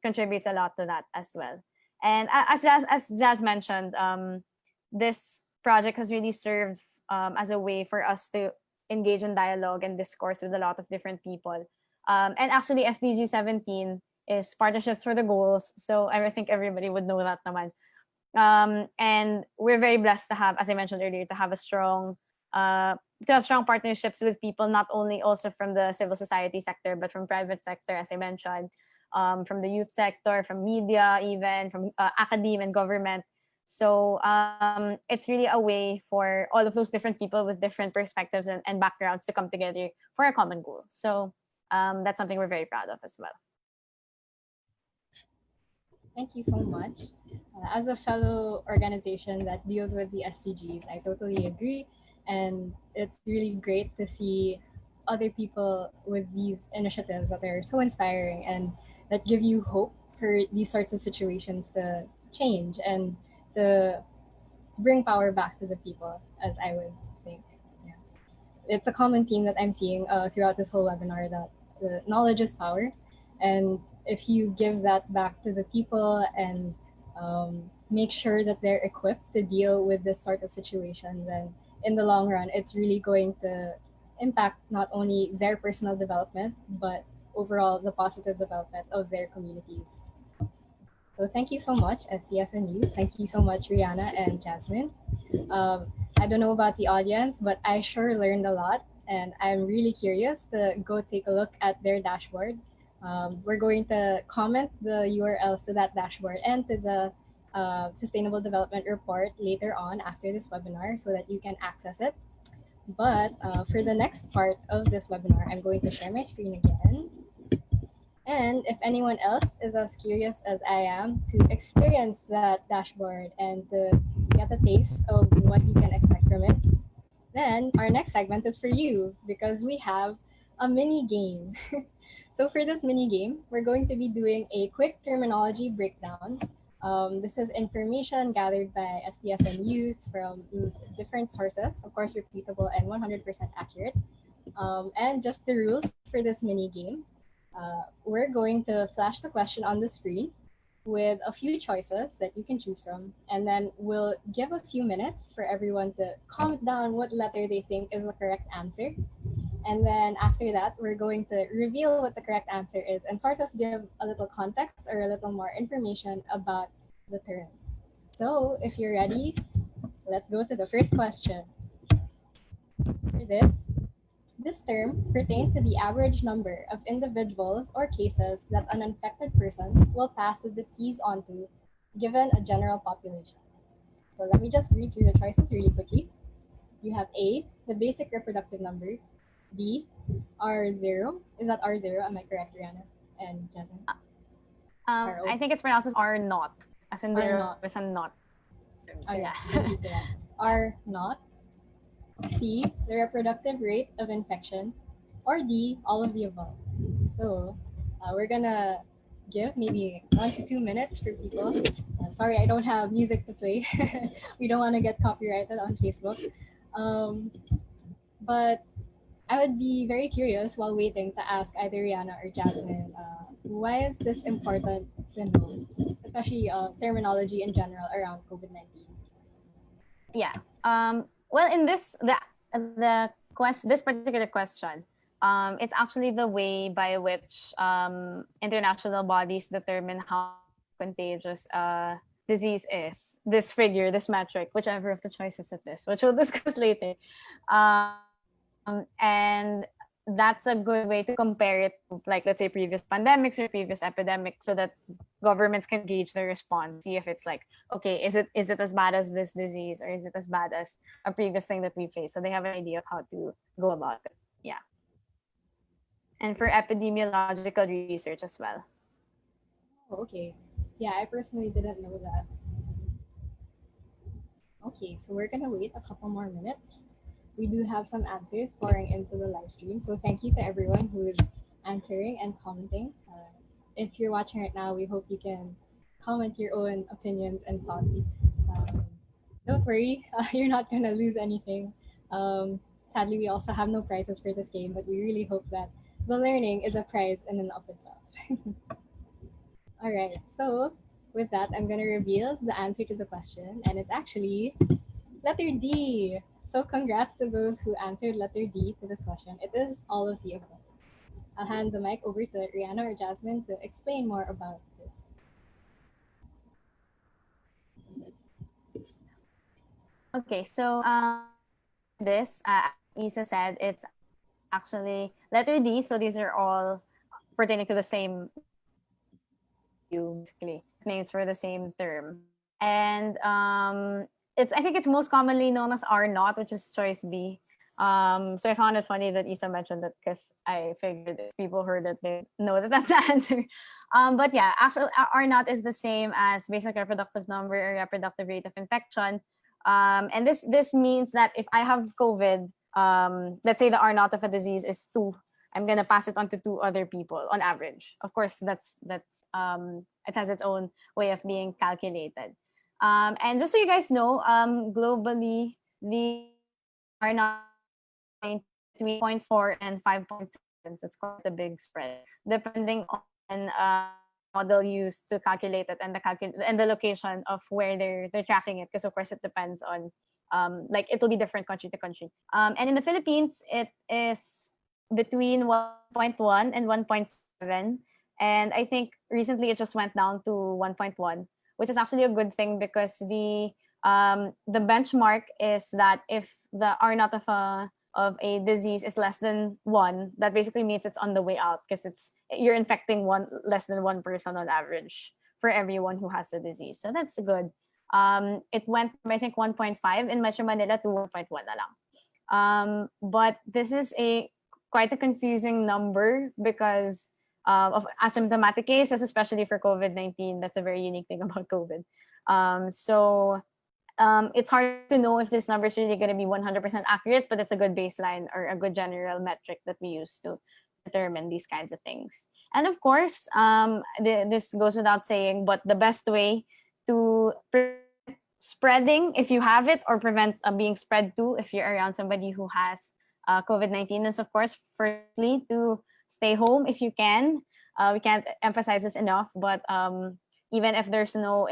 contributes a lot to that as well. And as Jazz mentioned, this project has really served as a way for us to engage in dialogue and discourse with a lot of different people. And actually, SDG 17 is partnerships for the goals. So I think everybody would know that naman. And we're very blessed to have, as I mentioned earlier, to have strong partnerships with people not only also from the civil society sector but from private sector, as I mentioned, from the youth sector, from media, even from academia and government. So it's really a way for all of those different people with different perspectives and backgrounds to come together for a common goal. So that's something we're very proud of as well. Thank you so much. As a fellow organization that deals with the SDGs, I totally agree. And it's really great to see other people with these initiatives that are so inspiring and that give you hope for these sorts of situations to change and to bring power back to the people, as I would think. Yeah. It's a common theme that I'm seeing throughout this whole webinar that knowledge is power. And if you give that back to the people and make sure that they're equipped to deal with this sort of situation, then in the long run, it's really going to impact not only their personal development, but overall the positive development of their communities. So thank you so much, SDSN Youth. Thank you so much, Rihanna and Jasmine. I don't know about the audience, but I sure learned a lot, and I'm really curious to go take a look at their dashboard. We're going to comment the URLs to that dashboard and to the Sustainable Development Report later on after this webinar so that you can access it. But for the next part of this webinar, I'm going to share my screen again. And if anyone else is as curious as I am to experience that dashboard and to get a taste of what you can expect from it, then our next segment is for you because we have a mini game. So for this mini game, we're going to be doing a quick terminology breakdown. This is information gathered by SDSN Youth from different sources, of course, reputable and 100% accurate. And just the rules for this mini game. We're going to flash the question on the screen with a few choices that you can choose from. And then we'll give a few minutes for everyone to comment down what letter they think is the correct answer. And then after that, we're going to reveal what the correct answer is and sort of give a little context or a little more information about the term. So if you're ready, let's go to the first question. For this term pertains to the average number of individuals or cases that an infected person will pass the disease on to, given a general population. So let me just read through the choices really quickly. You have A, the basic reproductive number. B, R0. Is that R0? Am I correct, Rihanna and Jasmine? I think it's pronounced as R naught, as in there naught. is a not. Oh yeah, thank you for that. R naught. C, the reproductive rate of infection. Or D, all of the above. So we're gonna give maybe 1 to 2 minutes for people. Sorry, I don't have music to play. We don't want to get copyrighted on Facebook. But I would be very curious while waiting to ask either Rihanna or Jasmine, why is this important to know, especially terminology in general around COVID-19? Yeah. Well, in this this particular question, it's actually the way by which international bodies determine how contagious disease is. This metric, whichever of the choices it is, which we'll discuss later. And that's a good way to compare it to, like, let's say, previous pandemics or previous epidemics, so that governments can gauge their response, see if it's like, okay, is it as bad as this disease, or is it as bad as a previous thing that we faced? So they have an idea of how to go about it. Yeah. And for epidemiological research as well. Oh, okay. Yeah, I personally didn't know that. Okay, so we're gonna wait a couple more minutes. We do have some answers pouring into the live stream, so thank you to everyone who is answering and commenting. If you're watching right now, we hope you can comment your own opinions and thoughts. Don't worry, you're not gonna lose anything. Sadly, we also have no prizes for this game, but we really hope that the learning is a prize in and of itself. All right, so with that, I'm going to reveal the answer to the question, and it's actually letter D. So congrats to those who answered letter D to this question. It is all of the above. I'll hand the mic over to Rihanna or Jasmine to explain more about this. Okay, so this, as Isa said, it's actually letter D. So these are all pertaining to the same you basically names for the same term, and it's I think it's most commonly known as R naught, which is choice B. So I found it funny that Isa mentioned that because I figured if people heard it, they know that that's the answer. But yeah, actually, R naught is the same as basic reproductive number or reproductive rate of infection. And this means that if I have COVID, let's say the R naught of a disease is 2, I'm gonna pass it on to 2 other people on average. Of course, that's it has its own way of being calculated. And just so you guys know, globally the R naught between 0.4 and 5.7. So it's quite a big spread, depending on model used to calculate it and the location of where they're tracking it. Because of course it depends on like it will be different country to country. And in the Philippines, it is between 1.1 and 1.7. And I think recently it just went down to 1.1, which is actually a good thing because the benchmark is that if the R naught of a disease is less than 1, that basically means it's on the way out because you're infecting less than 1 person on average for everyone who has the disease. So that's good. It went from I think 1.5 in Metro Manila to 1.1 na lang. But this is quite a confusing number because of asymptomatic cases, especially for COVID-19. That's a very unique thing about COVID. So it's hard to know if this number is really going to be 100% accurate, but it's a good baseline or a good general metric that we use to determine these kinds of things. And of course, this goes without saying, but the best way to prevent spreading if you have it or prevent being spread to if you're around somebody who has COVID-19 is, of course, firstly, to stay home if you can. We can't emphasize this enough, but even if there's no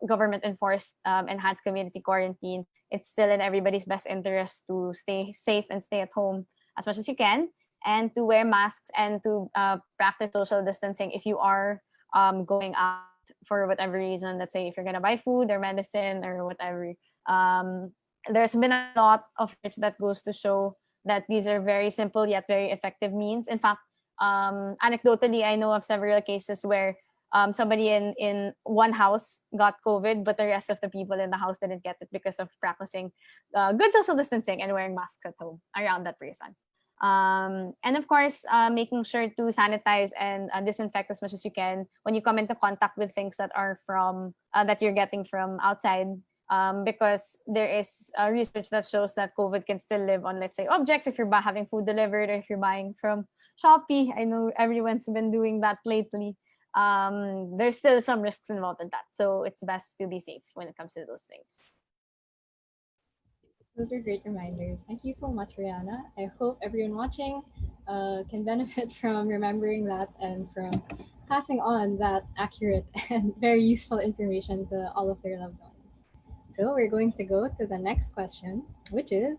government enforced enhanced community quarantine, it's still in everybody's best interest to stay safe and stay at home as much as you can, and to wear masks and to practice social distancing if you are going out for whatever reason. Let's say if you're gonna buy food or medicine or whatever. There's been a lot of research that goes to show that these are very simple yet very effective means. In fact, anecdotally, I know of several cases where somebody in one house got COVID, but the rest of the people in the house didn't get it because of practicing good social distancing and wearing masks at home around that person. And of course, making sure to sanitize and disinfect as much as you can when you come into contact with things that are from that you're getting from outside. Because there is research that shows that COVID can still live on, let's say, objects if you're having food delivered or if you're buying from Shopee. I know everyone's been doing that lately. There's still some risks involved in that. So it's best to be safe when it comes to those things. Those are great reminders. Thank you so much, Rihanna. I hope everyone watching can benefit from remembering that and from passing on that accurate and very useful information to all of their loved ones. So we're going to go to the next question, which is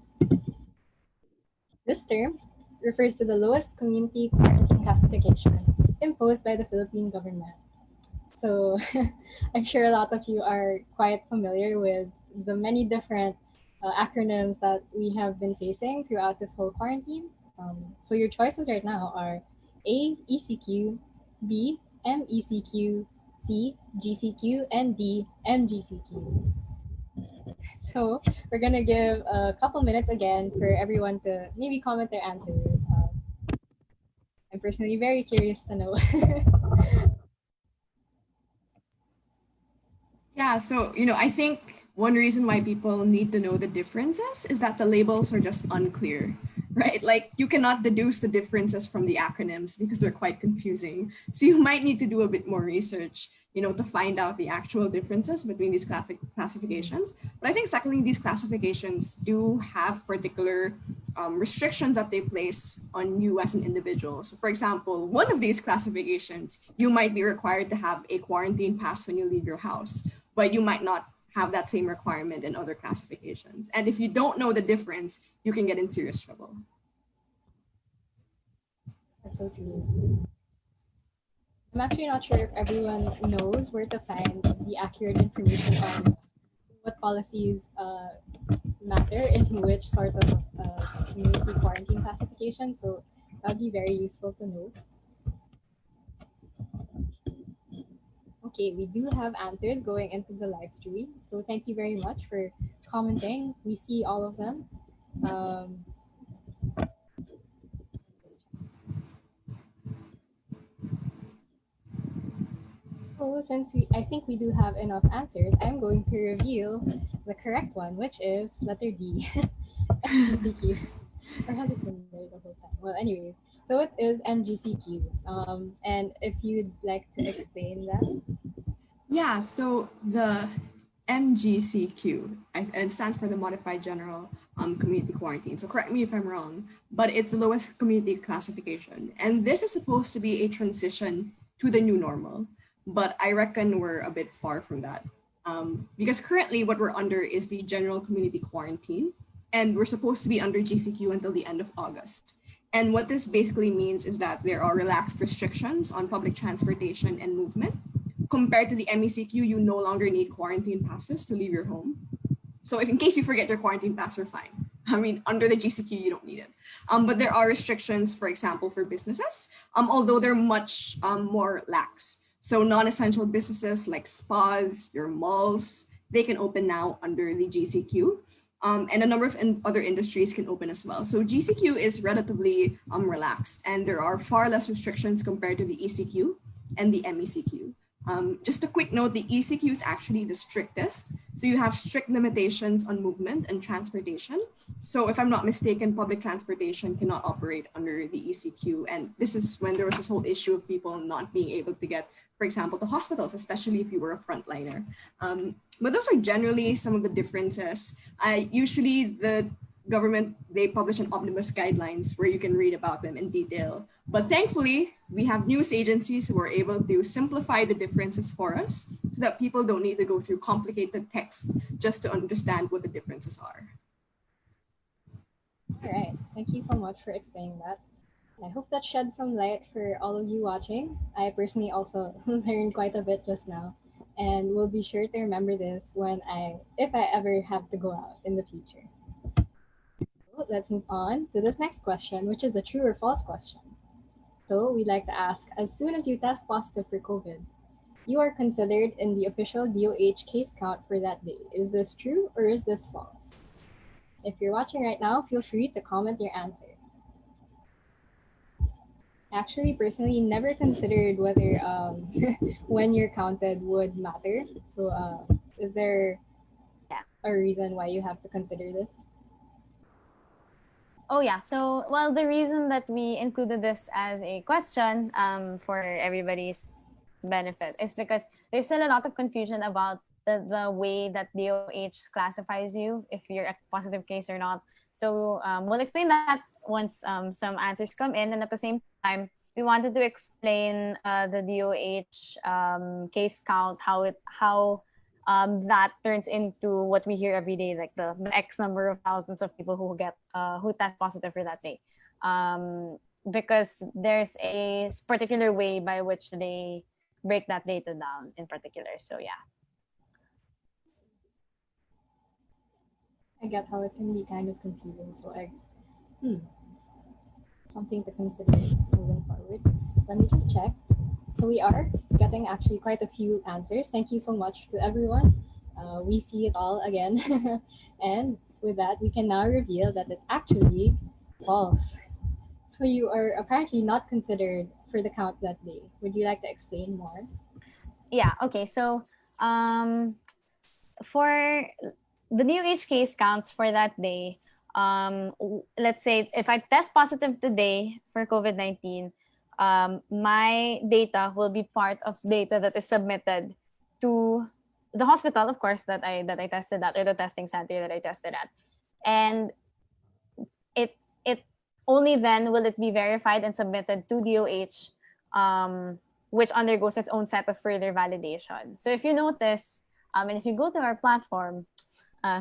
this term refers to the lowest community quarantine classification imposed by the Philippine government. So I'm sure a lot of you are quite familiar with the many different acronyms that we have been facing throughout this whole quarantine. So your choices right now are A, ECQ, B, MECQ, C, GCQ, and D, MGCQ. So we're gonna give a couple minutes again for everyone to maybe comment their answers. I'm personally very curious to know. Yeah, so, I think one reason why people need to know the differences is that the labels are just unclear, right? Like, you cannot deduce the differences from the acronyms because they're quite confusing. So you might need to do a bit more research to find out the actual differences between these classifications. But I think secondly, these classifications do have particular restrictions that they place on you as an individual. So for example, one of these classifications, you might be required to have a quarantine pass when you leave your house, but you might not have that same requirement in other classifications. And if you don't know the difference, you can get in serious trouble. That's so true. I'm actually not sure if everyone knows where to find the accurate information on what policies matter in which sort of community quarantine classification. So that'd be very useful to know. Okay, we do have answers going into the live stream. So thank you very much for commenting. We see all of them. So since I think we do have enough answers, I'm going to reveal the correct one, which is letter D, MGCQ. Or has it been there the whole time? Well, anyways, so it is MGCQ. And if you'd like to explain that. Yeah, so the MGCQ, it stands for the Modified General Community Quarantine. So correct me if I'm wrong, but it's the lowest community classification. And this is supposed to be a transition to the new normal, but I reckon we're a bit far from that. Because currently what we're under is the General Community Quarantine, and we're supposed to be under GCQ until the end of August. And what this basically means is that there are relaxed restrictions on public transportation and movement. Compared to the MECQ, you no longer need quarantine passes to leave your home. So if in case you forget your quarantine pass, you're fine. I mean, under the GCQ, you don't need it. But there are restrictions, for example, for businesses, although they're much more lax. So non-essential businesses like spas, your malls, they can open now under the GCQ. And a number of other industries can open as well. So GCQ is relatively relaxed, and there are far less restrictions compared to the ECQ and the MECQ. Just a quick note, the ECQ is actually the strictest. So you have strict limitations on movement and transportation. So if I'm not mistaken, public transportation cannot operate under the ECQ. And this is when there was this whole issue of people not being able to get, for example, to hospitals, especially if you were a frontliner. But those are generally some of the differences. Usually the government, they publish an omnibus guidelines where you can read about them in detail. But thankfully, we have news agencies who are able to simplify the differences for us so that people don't need to go through complicated text just to understand what the differences are. All right, thank you so much for explaining that. I hope that sheds some light for all of you watching. I personally also learned quite a bit just now, and will be sure to remember this if I ever have to go out in the future. So let's move on to this next question, which is a true or false question. So we'd like to ask, as soon as you test positive for COVID, you are considered in the official DOH case count for that day. Is this true or is this false? If you're watching right now, feel free to comment your answer. Actually, personally, never considered whether when you're counted would matter. So is there a reason why you have to consider this? Oh yeah. So well, the reason that we included this as a question for everybody's benefit is because there's still a lot of confusion about the way that DOH classifies you, if you're a positive case or not. So we'll explain that once some answers come in, and at the same time, we wanted to explain the DOH case count, how that turns into what we hear every day, like the X number of thousands of people who test positive for that day, because there's a particular way by which they break that data down in particular. So yeah. I get how it can be kind of confusing. So something to consider moving forward. Let me just check. So we are getting actually quite a few answers. Thank you so much to everyone. We see it all again. And with that, we can now reveal that it's actually false. So you are apparently not considered for the count that day. Would you like to explain more? Yeah, okay. So for the DOH case counts for that day, let's say if I test positive today for COVID-19, my data will be part of data that is submitted to the hospital, of course, that I tested at, or the testing center that I tested at, and it only then will it be verified and submitted to DOH, which undergoes its own set of further validation. So if you notice, and if you go to our platform,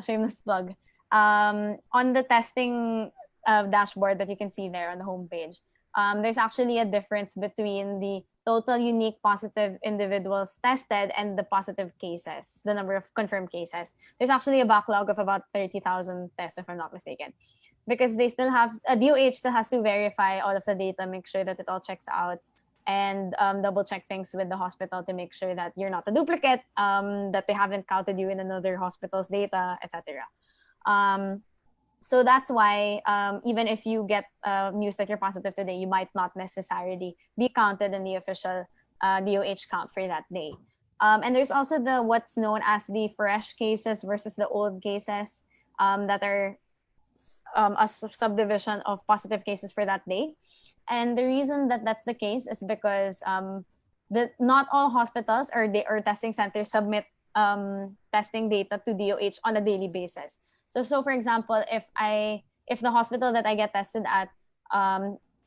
shameless plug, on the testing dashboard that you can see there on the homepage, there's actually a difference between the total unique positive individuals tested and the positive cases, the number of confirmed cases. There's actually a backlog of about 30,000 tests, if I'm not mistaken, because they still have, DOH still has to verify all of the data, make sure that it all checks out, and double check things with the hospital to make sure that you're not a duplicate, that they haven't counted you in another hospital's data, etc. So that's why even if you get news that you're positive today, you might not necessarily be counted in the official DOH count for that day. And there's also the what's known as the fresh cases versus the old cases, that are a subdivision of positive cases for that day. And the reason that that's the case is because not all hospitals or testing centers submit testing data to DOH on a daily basis. So for example, if the hospital that I get tested at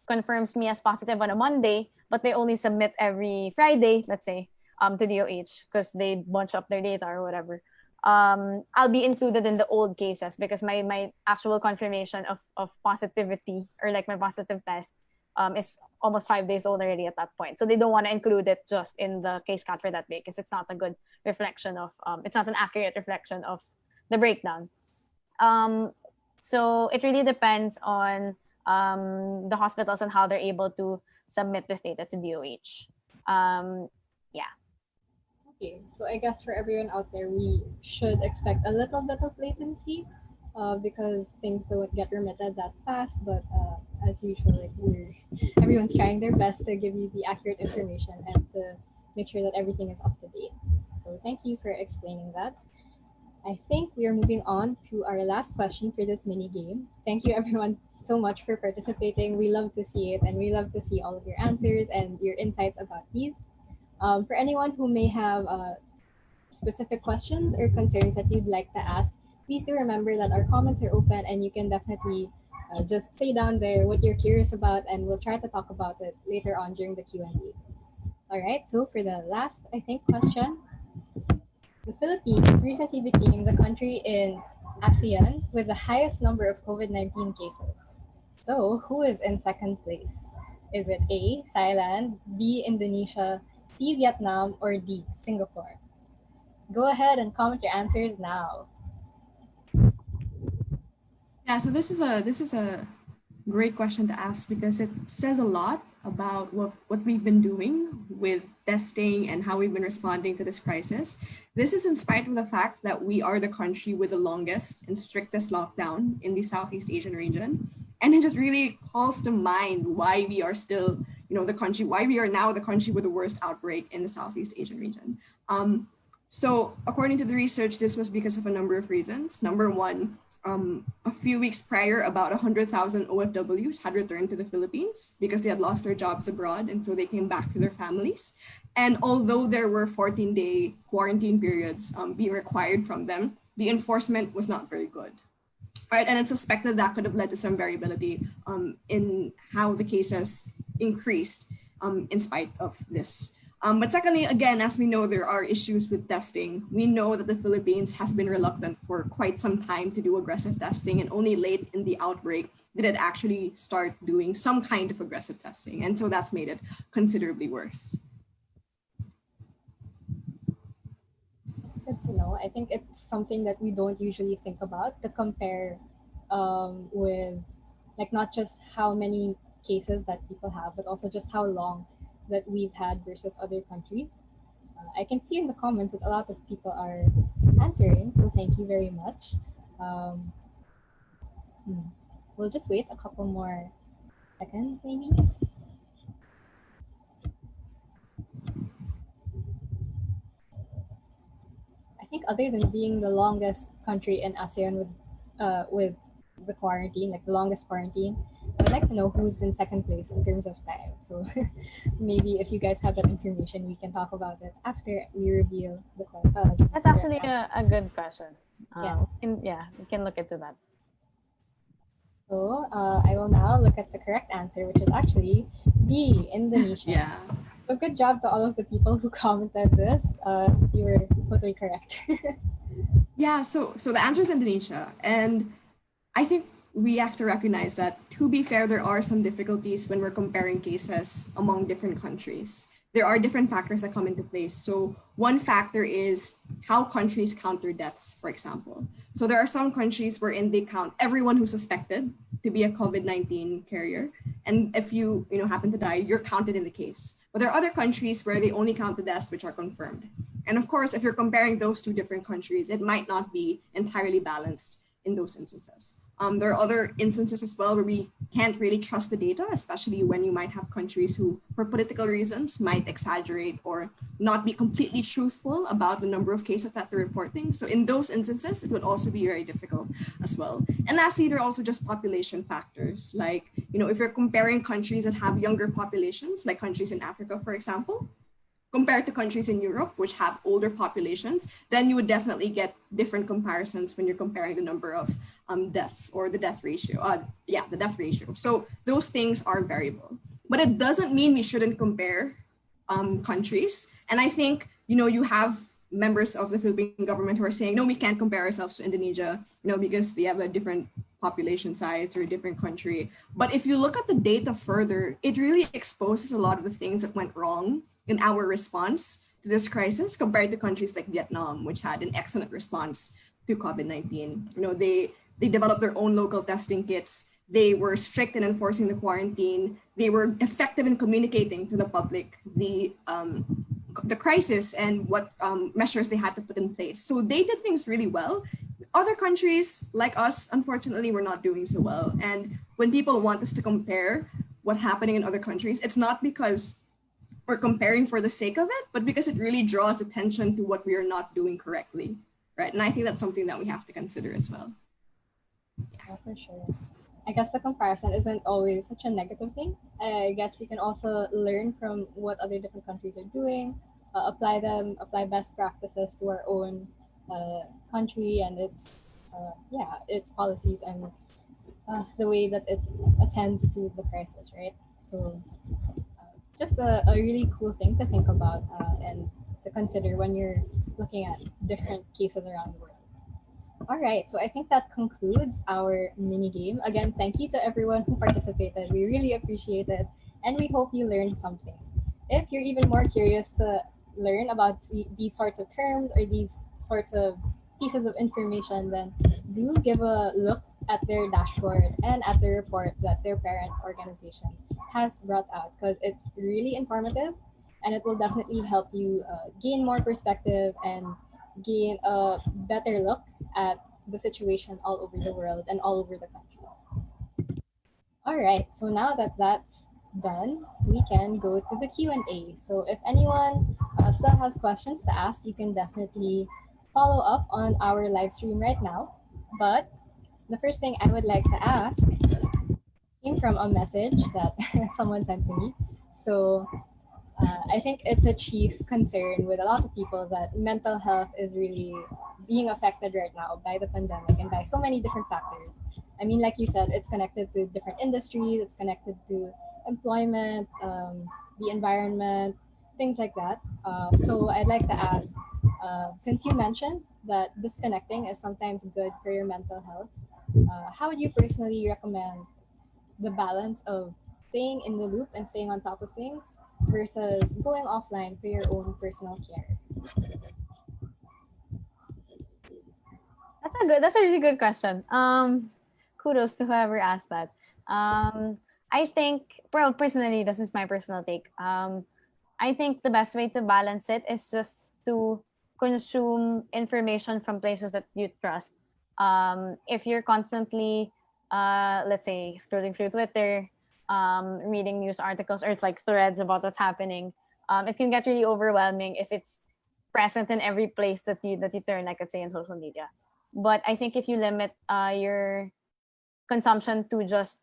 confirms me as positive on a Monday, but they only submit every Friday, let's say, to DOH because they bunch up their data or whatever, I'll be included in the old cases because my actual confirmation of positivity, or like my positive test, is almost 5 days old already at that point. So they don't want to include it just in the case count for that day because it's not a good reflection of, it's not an accurate reflection of the breakdown. So it really depends on the hospitals and how they're able to submit this data to DOH. Yeah. Okay, so I guess for everyone out there, we should expect a little bit of latency because things don't get remitted that fast. But as usual, everyone's trying their best to give you the accurate information and to make sure that everything is up to date. So thank you for explaining that. I think we are moving on to our last question for this mini game. Thank you everyone so much for participating. We love to see it, and we love to see all of your answers and your insights about these. For anyone who may have specific questions or concerns that you'd like to ask, please do remember that our comments are open and you can definitely just say down there what you're curious about, and we'll try to talk about it later on during the Q&A. All right, so for the last, I think, question, the Philippines recently became the country in ASEAN with the highest number of COVID-19 cases. So, who is in second place? Is it A, Thailand, B, Indonesia, C, Vietnam, or D, Singapore? Go ahead and comment your answers now. Yeah, so this is a great question to ask because it says a lot about what we've been doing with testing and how we've been responding to this crisis. This is in spite of the fact that we are the country with the longest and strictest lockdown in the Southeast Asian region. And it just really calls to mind why we are still, why we are now the country with the worst outbreak in the Southeast Asian region. So according to the research, this was because of a number of reasons. Number one, a few weeks prior, about 100,000 OFWs had returned to the Philippines because they had lost their jobs abroad, and so they came back to their families. And although there were 14-day quarantine periods being required from them, the enforcement was not very good. Right, and it's suspected that could have led to some variability in how the cases increased in spite of this. But secondly, again, as we know, there are issues with testing. We know that the Philippines has been reluctant for quite some time to do aggressive testing, and only late in the outbreak did it actually start doing some kind of aggressive testing. And so that's made it considerably worse. It's good to know. I think it's something that we don't usually think about to compare with, like, not just how many cases that people have, but also just how long that we've had versus other countries. I can see in the comments that a lot of people are answering, so thank you very much. Um, we'll just wait a couple more seconds, maybe. I think other than being the longest country in ASEAN with the quarantine, like the longest quarantine, would like to know who's in second place in terms of time. So maybe if you guys have that information, we can talk about it after we reveal the That's correct actually answer. a good question. Yeah. We can look into that. So I will now look at the correct answer, which is actually B, Indonesia. Yeah. So good job to all of the people who commented this. You were totally correct. Yeah, so the answer is Indonesia. And I think we have to recognize that, to be fair, there are some difficulties when we're comparing cases among different countries. There are different factors that come into place. So one factor is how countries count their deaths, for example. So there are some countries wherein they count everyone who's suspected to be a COVID-19 carrier. And if you happen to die, you're counted in the case. But there are other countries where they only count the deaths which are confirmed. And of course, if you're comparing those two different countries, it might not be entirely balanced in those instances. There are other instances as well where we can't really trust the data, especially when you might have countries who, for political reasons, might exaggerate or not be completely truthful about the number of cases that they're reporting. So in those instances, it would also be very difficult as well. And lastly, there are also just population factors. Like, if you're comparing countries that have younger populations, like countries in Africa, for example, compared to countries in Europe, which have older populations, then you would definitely get different comparisons when you're comparing the number of deaths or the death ratio. The death ratio. So those things are variable. But it doesn't mean we shouldn't compare countries. And I think, you have members of the Philippine government who are saying, no, we can't compare ourselves to Indonesia, because they have a different population size or a different country. But if you look at the data further, it really exposes a lot of the things that went wrong in our response to this crisis compared to countries like Vietnam, which had an excellent response to COVID-19. They developed their own local testing kits. They were strict in enforcing the quarantine. They were effective in communicating to the public the crisis and what measures they had to put in place. So they did things really well. Other countries like us, unfortunately, were not doing so well. And when people want us to compare what's happening in other countries, it's not because we're comparing for the sake of it, but because it really draws attention to what we are not doing correctly, right? And I think that's something that we have to consider as well. Yeah, for sure. I guess the comparison isn't always such a negative thing. I guess we can also learn from what other different countries are doing, apply best practices to our own country and its policies and the way that it attends to the crisis, right? So just a really cool thing to think about and to consider when you're looking at different cases around the world. All right, so I think that concludes our mini game. Again, thank you to everyone who participated. We really appreciate it, and we hope you learned something. If you're even more curious to learn about these sorts of terms or these sorts of pieces of information, then do give a look at their dashboard and at the report that their parent organization has brought out because it's really informative and it will definitely help you gain more perspective and gain a better look at the situation all over the world and all over the country. All right, so now that that's done, we can go to the Q&A. So if anyone still has questions to ask, you can definitely follow up on our live stream right now. But the first thing I would like to ask came from a message that someone sent to me. So I think it's a chief concern with a lot of people that mental health is really being affected right now by the pandemic and by so many different factors. I mean, like you said, it's connected to different industries, it's connected to employment, the environment, things like that. So I'd like to ask, since you mentioned that disconnecting is sometimes good for your mental health, how would you personally recommend the balance of staying in the loop and staying on top of things versus going offline for your own personal care? That's a really good question. Kudos to whoever asked that. I think, well, personally, this is my personal take. I think the best way to balance it is just to consume information from places that you trust. If you're constantly, let's say, scrolling through Twitter, reading news articles or it's like threads about what's happening, it can get really overwhelming if it's present in every place that you turn, like let's say in social media. But I think if you limit your consumption to just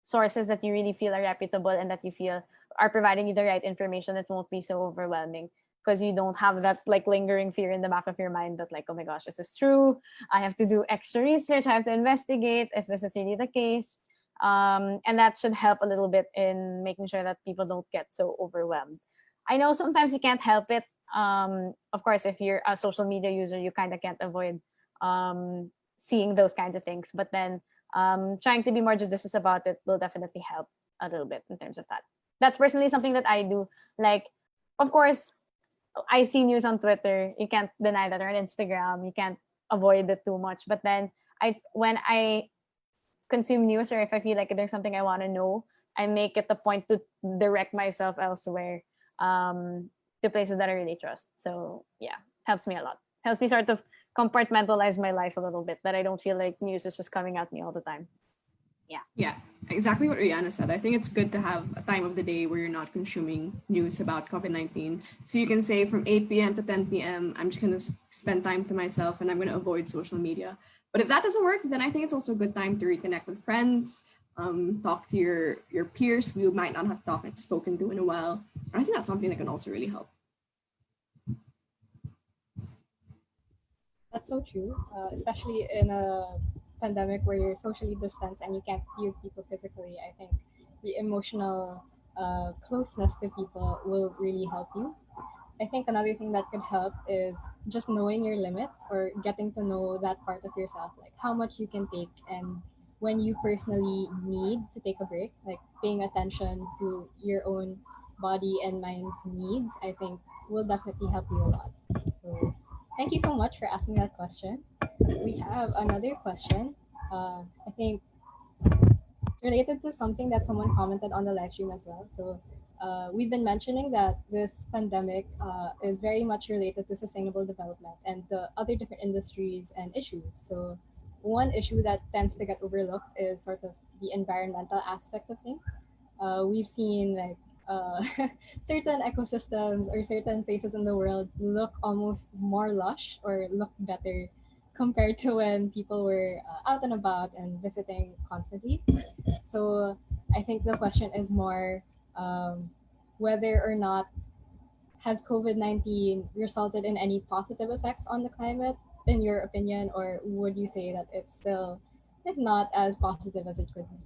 sources that you really feel are reputable and that you feel are providing you the right information, it won't be so overwhelming because you don't have that like lingering fear in the back of your mind that like, oh my gosh, this is true. I have to do extra research. I have to investigate if this is really the case. And that should help a little bit in making sure that people don't get so overwhelmed. I know sometimes you can't help it. Of course, if you're a social media user, you kind of can't avoid seeing those kinds of things. But then trying to be more judicious about it will definitely help a little bit in terms of that. That's personally something that I do. Like, of course, I see news on Twitter. You can't deny that, or on Instagram. You can't avoid it too much. But then when I consume news, or if I feel like there's something I want to know, I make it a point to direct myself elsewhere, to places that I really trust. So yeah, helps me a lot. Helps me sort of compartmentalize my life a little bit, that I don't feel like news is just coming at me all the time. Yeah, exactly what Rihanna said. I think it's good to have a time of the day where you're not consuming news about COVID-19. So you can say from 8 p.m. to 10 p.m., I'm just going to spend time to myself and I'm going to avoid social media. But if that doesn't work, then I think it's also a good time to reconnect with friends, talk to your peers who you might not have spoken to in a while. I think that's something that can also really help. That's so true, especially in a pandemic where you're socially distanced and you can't view people physically. I think the emotional closeness to people will really help you. I think another thing that could help is just knowing your limits or getting to know that part of yourself, like how much you can take and when you personally need to take a break, like paying attention to your own body and mind's needs, I think will definitely help you a lot. So thank you so much for asking that question. We have another question. I think it's related to something that someone commented on the live stream as well. So we've been mentioning that this pandemic is very much related to sustainable development and the other different industries and issues. So one issue that tends to get overlooked is sort of the environmental aspect of things. We've seen like certain ecosystems or certain places in the world look almost more lush or look better compared to when people were out and about and visiting constantly. So I think the question is more um, whether or not has COVID-19 resulted in any positive effects on the climate, in your opinion, or would you say that it's still like, not as positive as it could be?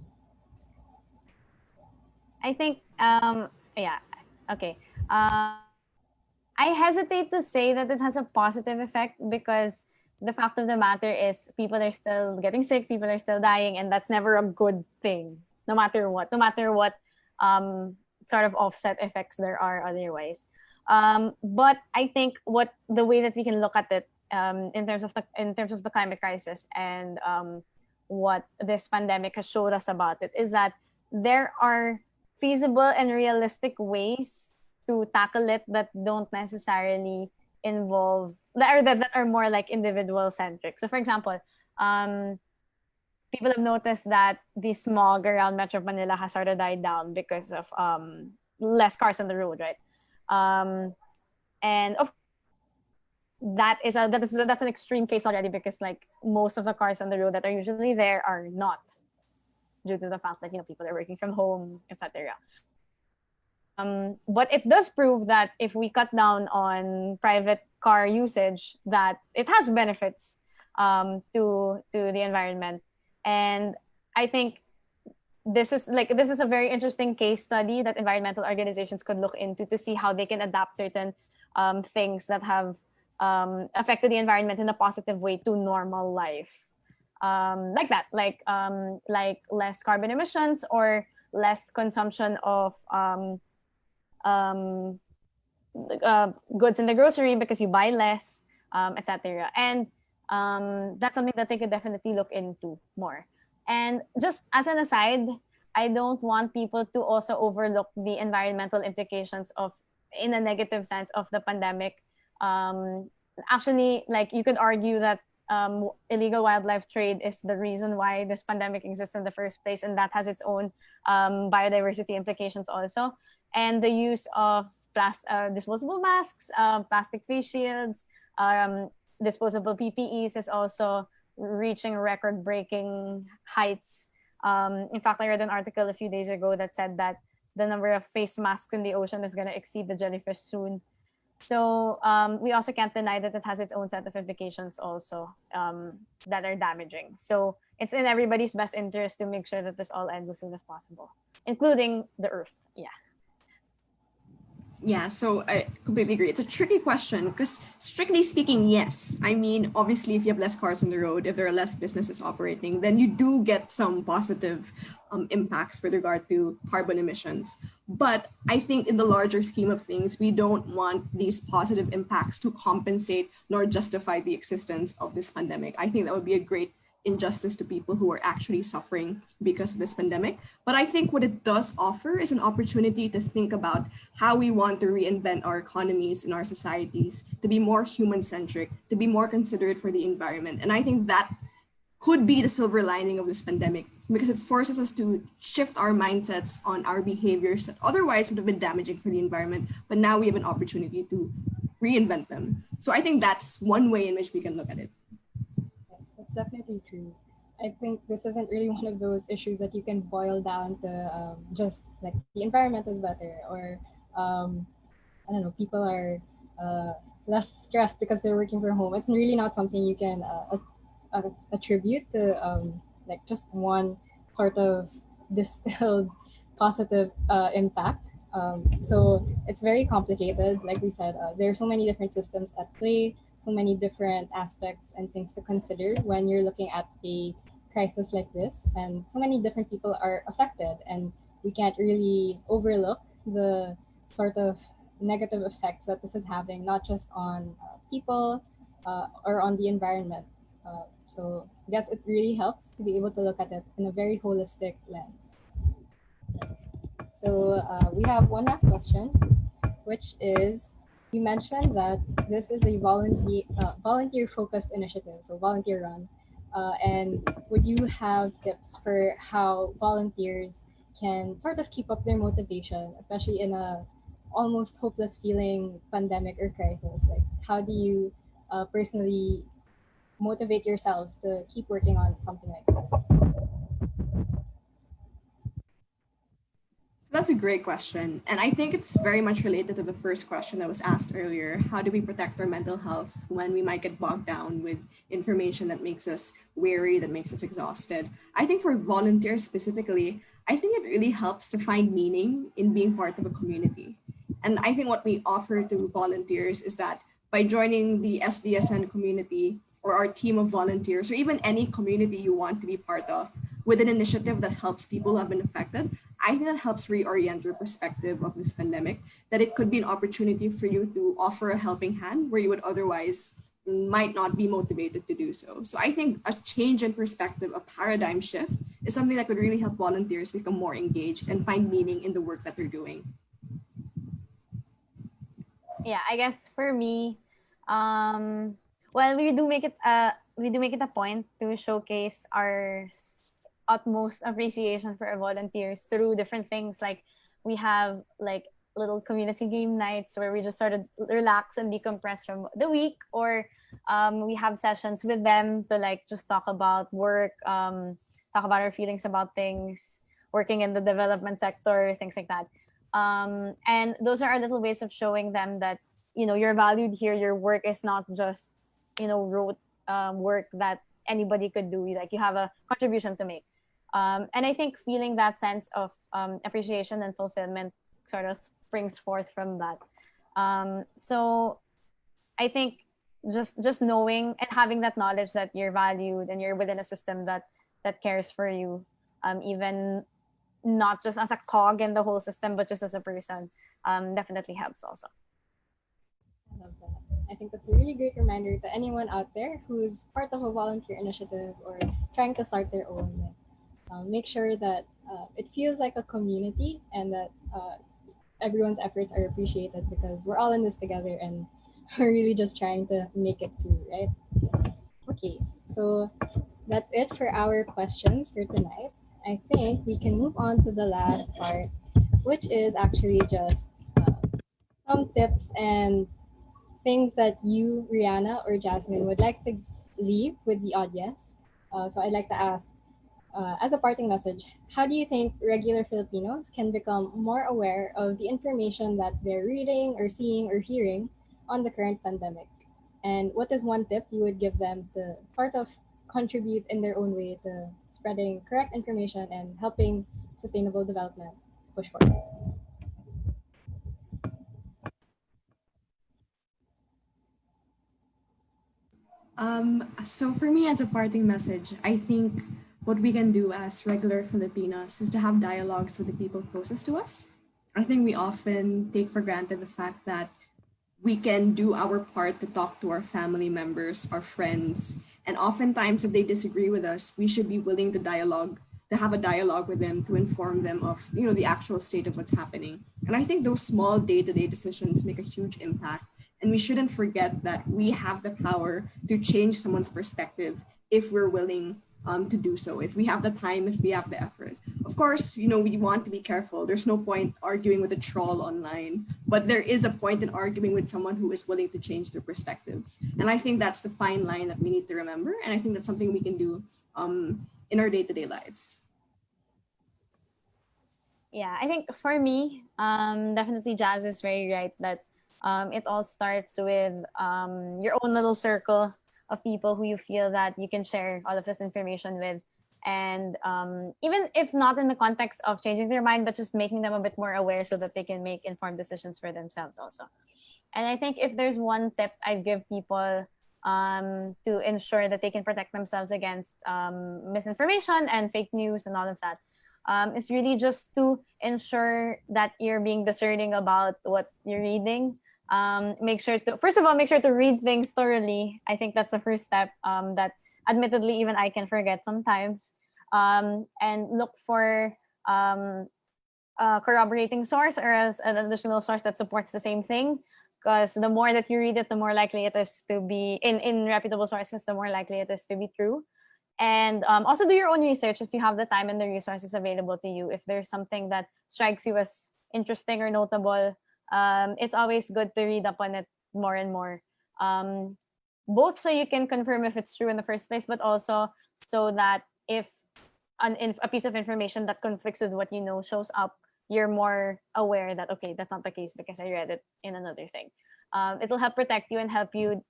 I think yeah, okay. I hesitate to say that it has a positive effect because the fact of the matter is people are still getting sick, people are still dying, and that's never a good thing, no matter what. No matter what sort of offset effects there are otherwise. But I think what the way that we can look at it in terms of the climate crisis and what this pandemic has showed us about it is that there are feasible and realistic ways to tackle it that don't necessarily involve that are more like individual centric. So for example, um, people have noticed that the smog around Metro Manila has sort of died down because of less cars on the road, right? Um, and of that's an extreme case already because like most of the cars on the road that are usually there are not due to the fact that people are working from home, etc. But it does prove that if we cut down on private car usage, that it has benefits to the environment. And I think this is a very interesting case study that environmental organizations could look into to see how they can adapt certain things that have affected the environment in a positive way to normal life. Like that, like less carbon emissions or less consumption of um, goods in the grocery because you buy less, etc. And that's something that they could definitely look into more. And just as an aside, I don't want people to also overlook the environmental implications of, in a negative sense, of the pandemic. Actually, like you could argue that illegal wildlife trade is the reason why this pandemic exists in the first place, and that has its own biodiversity implications also. And the use of disposable masks, plastic face shields, disposable PPEs is also reaching record-breaking heights In fact, I read an article a few days ago that said that the number of face masks in the ocean is going to exceed the jellyfish soon. So we also can't deny that it has its own set of implications also that are damaging. So it's in everybody's best interest to make sure that this all ends as soon as possible, including the Earth. Yeah. Yeah, so I completely agree. It's a tricky question because, strictly speaking, yes. I mean, obviously, if you have less cars on the road, if there are less businesses operating, then you do get some positive impacts with regard to carbon emissions. But I think in the larger scheme of things, we don't want these positive impacts to compensate nor justify the existence of this pandemic. I think that would be a great injustice to people who are actually suffering because of this pandemic. But I think what it does offer is an opportunity to think about how we want to reinvent our economies and our societies to be more human centric, to be more considerate for the environment. And I think that could be the silver lining of this pandemic because it forces us to shift our mindsets on our behaviors that otherwise would have been damaging for the environment. But now we have an opportunity to reinvent them. So I think that's one way in which we can look at it. That's definitely true. I think this isn't really one of those issues that you can boil down to just like the environment is better or I don't know, people are less stressed because they're working from home. It's really not something you can attribute to like just one sort of distilled positive impact. So it's very complicated. Like we said, there are so many different systems at play, so many different aspects and things to consider when you're looking at a crisis like this. And so many different people are affected, and we can't really overlook the sort of negative effects that this is having, not just on people or on the environment. So I guess it really helps to be able to look at it in a very holistic lens. So we have one last question, which is, you mentioned that this is a volunteer focused initiative, so volunteer run. And would you have tips for how volunteers can sort of keep up their motivation, especially in a almost hopeless feeling pandemic or crisis? Like, how do you personally motivate yourselves to keep working on something like this? So that's a great question. And I think it's very much related to the first question that was asked earlier. How do we protect our mental health when we might get bogged down with information that makes us weary, that makes us exhausted? I think for volunteers specifically, I think it really helps to find meaning in being part of a community. And I think what we offer to volunteers is that by joining the SDSN community or our team of volunteers, or even any community you want to be part of, with an initiative that helps people who have been affected, I think that helps reorient your perspective of this pandemic, that it could be an opportunity for you to offer a helping hand where you would otherwise might not be motivated to do so. So I think a change in perspective, a paradigm shift, is something that could really help volunteers become more engaged and find meaning in the work that they're doing. Yeah, I guess for me, well, we do make it a point to showcase our utmost appreciation for our volunteers through different things. Like we have like little community game nights where we just sort of relax and decompress from the week, or we have sessions with them to like just talk about work, talk about our feelings about things, working in the development sector, things like that. And those are our little ways of showing them that, you know, you're valued here. Your work is not just, you know, rote work that anybody could do. Like you have a contribution to make. And I think feeling that sense of appreciation and fulfillment sort of springs forth from that. So I think just knowing and having that knowledge that you're valued and you're within a system that cares for you, even not just as a cog in the whole system, but just as a person, definitely helps also. I love that. I think that's a really great reminder to anyone out there who's part of a volunteer initiative or trying to start their own. Make sure that it feels like a community and that everyone's efforts are appreciated because we're all in this together and we're really just trying to make it through, right? Okay, so that's it for our questions for tonight. I think we can move on to the last part, which is actually just some tips and things that you, Rihanna or Jasmine, would like to leave with the audience. So I'd like to ask as a parting message, how do you think regular Filipinos can become more aware of the information that they're reading or seeing or hearing on the current pandemic? And what is one tip you would give them to sort of contribute in their own way to spreading correct information and helping sustainable development push forward? So for me, as a parting message, I think what we can do as regular Filipinos is to have dialogues with the people closest to us. I think we often take for granted the fact that we can do our part to talk to our family members, our friends, and oftentimes if they disagree with us, we should be willing to dialogue, to have a dialogue with them, to inform them of, the actual state of what's happening. And I think those small day-to-day decisions make a huge impact. And we shouldn't forget that we have the power to change someone's perspective if we're willing to do so, if we have the time, if we have the effort. Of course, we want to be careful. There's no point arguing with a troll online, but there is a point in arguing with someone who is willing to change their perspectives. And I think that's the fine line that we need to remember. And I think that's something we can do in our day-to-day lives. Yeah, I think for me, definitely Jazz is very right that it all starts with your own little circle of people who you feel that you can share all of this information with. And even if not in the context of changing their mind, but just making them a bit more aware so that they can make informed decisions for themselves also. And I think if there's one tip I'd give people to ensure that they can protect themselves against misinformation and fake news and all of that, is really just to ensure that you're being discerning about what you're reading. Make sure to, first of all, make sure to read things thoroughly. I think that's the first step that admittedly even I can forget sometimes. And look for corroborating source or as an additional source that supports the same thing. Because the more that you read it, the more likely it is to be in reputable sources, the more likely it is to be true. And also do your own research if you have the time and the resources available to you. If there's something that strikes you as interesting or notable, it's always good to read up on it more and more. Both so you can confirm if it's true in the first place, but also so that if a piece of information that conflicts with what you know shows up, you're more aware that, okay, that's not the case because I read it in another thing. It'll help protect you and help you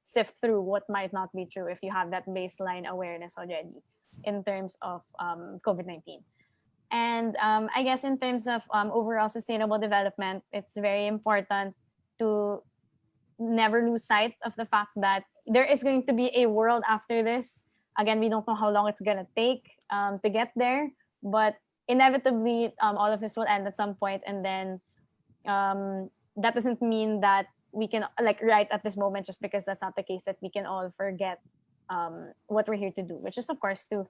sift through what might not be true if you have that baseline awareness already in terms of COVID-19. And I guess in terms of overall sustainable development, it's very important to never lose sight of the fact that there is going to be a world after this. Again, we don't know how long it's going to take to get there, but inevitably, all of this will end at some point, and then that doesn't mean that we can, like, right at this moment, just because that's not the case, that we can all forget what we're here to do, which is, of course, to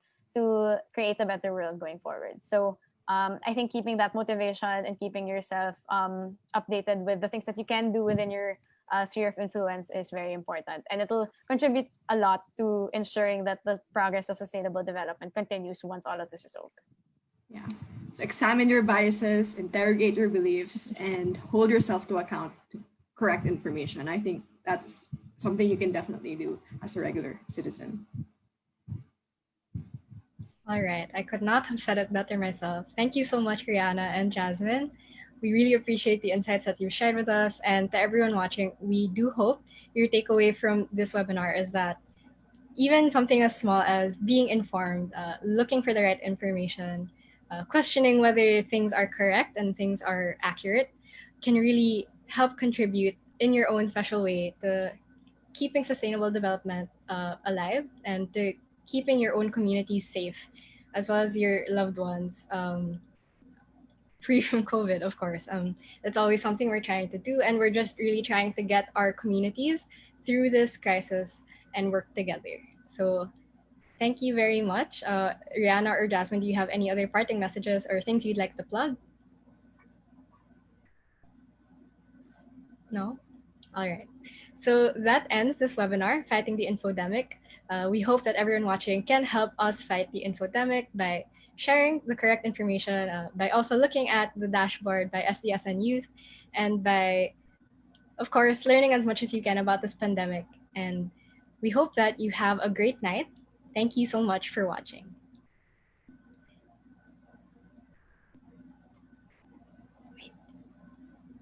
create a better world going forward. So I think keeping that motivation and keeping yourself updated with the things that you can do within your sphere of influence is very important, and it'll contribute a lot to ensuring that the progress of sustainable development continues once all of this is over. Yeah. So examine your biases, interrogate your beliefs, and hold yourself to account to correct information. I think that's something you can definitely do as a regular citizen. All right. I could not have said it better myself. Thank you so much, Rihanna and Jasmine. We really appreciate the insights that you've shared with us. And to everyone watching, we do hope your takeaway from this webinar is that even something as small as being informed, looking for the right information, questioning whether things are correct and things are accurate can really help contribute in your own special way to keeping sustainable development alive and to keeping your own communities safe, as well as your loved ones free from COVID, of course. That's always something we're trying to do, and we're just really trying to get our communities through this crisis and work together. So thank you very much. Rihanna or Jasmine, do you have any other parting messages or things you'd like to plug? No? All right. So that ends this webinar, Fighting the Infodemic. We hope that everyone watching can help us fight the infodemic by sharing the correct information, by also looking at the dashboard by SDSN Youth, and by, of course, learning as much as you can about this pandemic. And we hope that you have a great night. Thank you so much for watching.